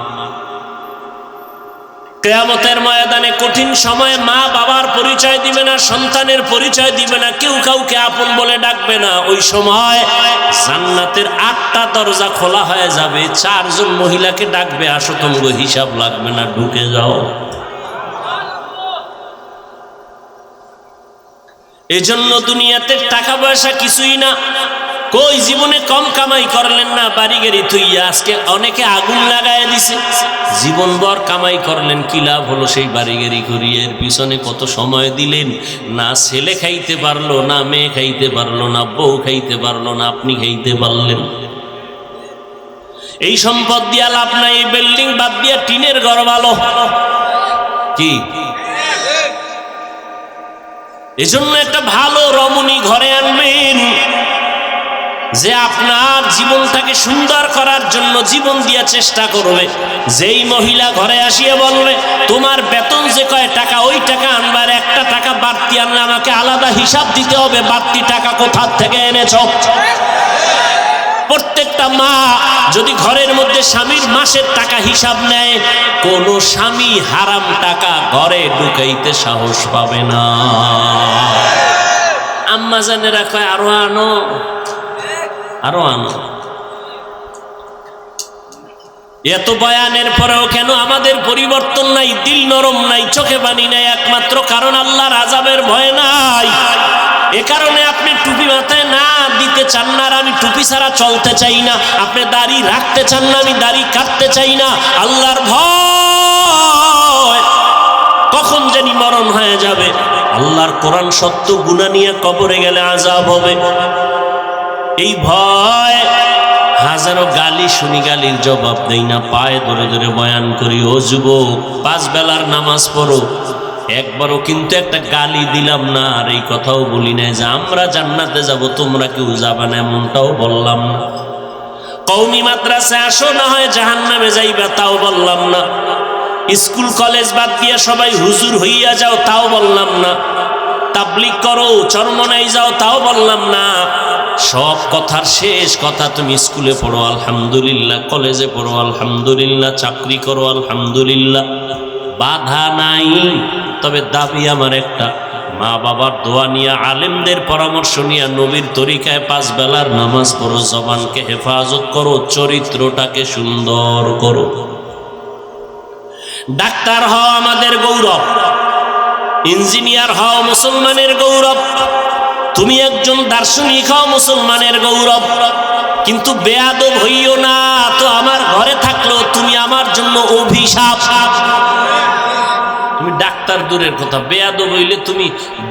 কিয়ামতের ময়দানে কঠিন সময়ে মা বাবার পরিচয় দিবে না, সন্তানের পরিচয় দিবে না, কেউ কাউকে আপন বলে ডাকবে না। ওই সময় জান্নাতের 8টা দরজা খোলা হয়ে যাবে, 4 জন মহিলাকে ডাকবে, আসো তোমার হিসাব লাগবে না, ঢুকে যাও। এজন্য দুনিয়াতে টাকা পয়সা কিছুই না। কই জীবনে কম কামাই করলেন না, বাড়ি গাড়ি থুইয়া আজকে অনেকে আগুন লাগায় দিছে। জীবনভর কামাই করলেন, কি লাভ হলো সেই বাড়ি গাড়ি করিয়ে? এর পিছনে কত সময় দিলেন, না ছেলে খাইতে পারলো, না মেয়ে খাইতে পারলো, না বউ খাইতে পারলো, না আপনি খাইতে পারলেন। এই সম্পদ দিয়া লাভ নাই, এই বিল্ডিং বাদ দিয়া টিনের ঘর ভালো। কি এজন্য একটা ভালো রমণী ঘরে আনবেন, যে আপনার জীবনটাকে সুন্দর করার জন্য জীবন দিয়া চেষ্টা করবে। যেই মহিলা ঘরে আসিয়া বলবে তোমার বেতন যে কয় টাকা, ওই টাকা আনবার 1টা টাকা বাড়তি আনলে আমাকে আলাদা হিসাব দিতে হবে, বাড়তি টাকা কোথা থেকে এনেছ। প্রত্যেকটা মা যদি ঘরের মধ্যে স্বামীর মাসের টাকা হিসাব নেয়, কোন স্বামী হারাম টাকা ঘরে ঢুকাইতে সাহস পাবে না। আম্মা জানেরা কয় আরো আনো, আরো আনো। এত বয়ানের পরেও কেন আমাদের পরিবর্তন নাই, দিল নরম নাই, চোখে পানি নাই? একমাত্র কারণ আল্লাহর আযাবের ভয় নাই। এ কারণে আপনি টুপি মাথায় না দিতে চান না, আর আমি টুপি ছাড়া চলতে চাই না। আপনি দাড়ি রাখতে চান না, আমি দাড়ি কাটতে চাই না। আল্লাহর ভয়, কখন জানি মরণ হয়ে যাবে। আল্লাহর কোরআন সত্য, গুনাহ নিয়ে কবরে গেলে আযাব হবে। এই ভয়, হাজারো গালি শুনি, গালির জবাব দেই না, পায়ে ধরে ধরে বয়ান করি। ও যুবক, 5 বেলার নামাজ পড়ো, একবারও কিন্তু একটা গালি দিলাম না, আর এই কথাও বলি না যে আমরা জান্নাতে যাব, তোমরা কেউ যাবে না, এমনটাও বললাম না। কওমি মাদ্রাসায় আসো, না হয় জাহান্নামে যাইবা, তাও বললাম না। স্কুল কলেজ বাদ দিয়া সবাই হুজুর হইয়া যাও, তাও বললাম না। তাবলীগ করো, চরমনাই যাও, তাও বললাম না। সব কথার শেষ কথা, তুমি স্কুলে পড়ো আলহামদুলিল্লাহ, কলেজে পড়ো আলহামদুলিল্লাহ, চাকরি করো আলহামদুলিল্লাহ, বাধা নাই। তবে দাবি আমার একটা, মা বাবার দোয়া নিয়ে, আলেমদের পরামর্শ নিয়ে, নবীর তরিকায় 5 বেলার নামাজ পড়ো, জবানকে হেফাজত করো, চরিত্রটাকে সুন্দর করো। ডাক্তার হও আমাদের গৌরব, ইঞ্জিনিয়ার হও মুসলমানের গৌরব, তুমি একজন দার্শনিক হও মুসলমানের গৌরব। কিন্তু বেয়াদব হইও না, তো আমার ঘরে থাকলেও তুমি আমার জন্য অভিশাপ। তুমি ডাক্তার দূরের কথা, বেয়াদব হইলে তুমি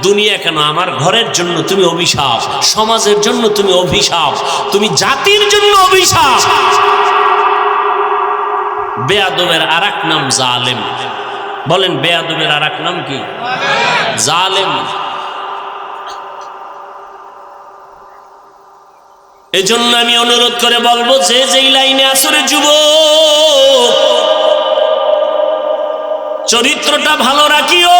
দুনিয়া কেন, আমার ঘরের জন্য তুমি অভিশাপ, সমাজের জন্য তুমি অভিশাপ, তুমি জাতির জন্য অভিশাপ। বেয়াদবের আরেক নাম জালেম। বলেন, বেয়াদবের আরেক নাম কি? জালেম। এজন্য আমি অনুরোধ করে বলবো, যে যেই লাইনে আসরে যুবক, চরিত্রটা ভালো রাখিও,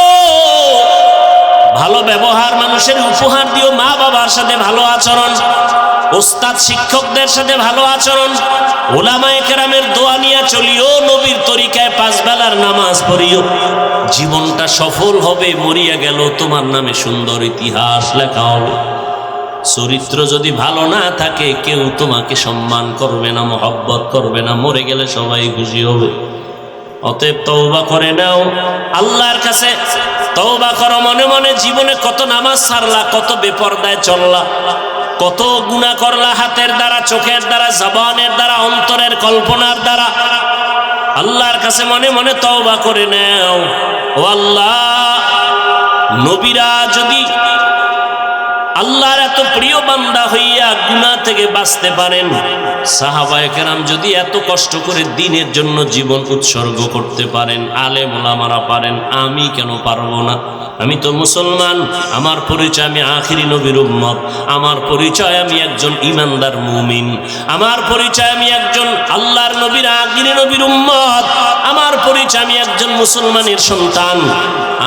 ভালো ব্যবহার মানুষের উপহার দিও, মা বাবার সাথে ভালো আচরণ, ওস্তাদ শিক্ষকদের সাথে ভালো আচরণ, উলামায়ে কেরামের দোয়া নিয়ে চলিও, নবীর তরিকায় 5 বেলার নামাজ পড়িও। জীবনটা সফল হবে, মরিয়া গেল তোমার নামে সুন্দর ইতিহাস লেখা হবে। চরিত্র যদি ভালো না থাকে, কেউ তোমাকে সম্মান করবে না, মহব্বত করবে না, মরে গেলে সবাই খুশি হবে। অতএব তওবা করে নাও, আল্লাহর কাছে তওবা করো মনে মনে। জীবনে কত নামাজ ছাড়লা, কত বেপরদায় চললা, কত গুনাহ করলা, হাতের দ্বারা, চোখের দ্বারা, জবানের দ্বারা, অন্তরের কল্পনার দ্বারা। আল্লাহর কাছে মনে মনে তওবা করে নাও। ও আল্লাহ, নবীরা যদি আল্লাহর এত প্রিয় বান্দা হইয়া গুনাহ থেকে বাঁচতে পারেন, সাহাবায়ে কেরাম যদি এত কষ্ট করে দ্বীনের জন্য জীবন উৎসর্গ করতে পারেন, আলেম ওলামারা পারেন, আমি কেন পারবো না? আমি তো মুসলমান, আমার পরিচয় আমি আখিরি নবীর উম্মত, আমার পরিচয় আমি একজন ঈমানদার মুমিন, আমার পরিচয় আমি একজন আল্লাহর নবীর আখিরি নবীর উম্মত, আমার পরিচয় আমি একজন মুসলমানের সন্তান,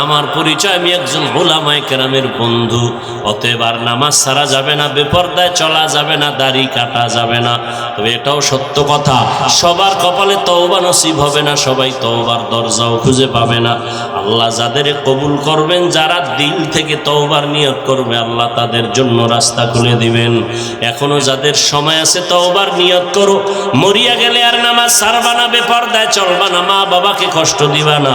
আমার পরিচয় আমি একজন উলামায়ে কেরামের বন্ধু। অতএব আর নামাজ ছাড়া যাবে না, বেপরদায় চলা যাবে না, দাড়ি কাটা যাবে না। তবে এটাও সত্য কথা, সবার কপালে তওবা নসিব হবে না, সবাই তওবার দরজাও খুঁজে পাবে না। আল্লাহ যাদের কবুল করবেন, যারা দিল থেকে তওবার নিয়ত করবে, আল্লাহ তাদের জন্য রাস্তা খুলে দিবেন। এখনো যাদের সময় আছে তওবার নিয়ত করো, মরিয়া গেলে আর নামাজ ছাড়বা না, বেপরদায় চলবা না, মা বাবাকে কষ্ট দিবা না,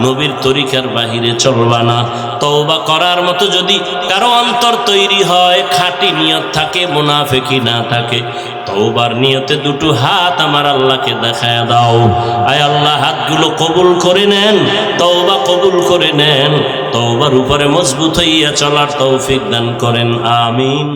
নবীর তরিকার বাহিরে চলবা না। তওবা করার মতো যদি কারো অন্তর তৈরি হয়, খাঁটি নিয়ত থাকে, মুনাফিকি না থাকে, তওবার নিয়তে দুটো হাত আমার আল্লাহকে দেখায় দাও। আয় আল্লাহ, হাতগুলো কবুল করে নেন, তওবা কবুল করে নেন, তওবার উপরে মজবুত হইয়া চলার তৌফিক দান করেন, আমিন।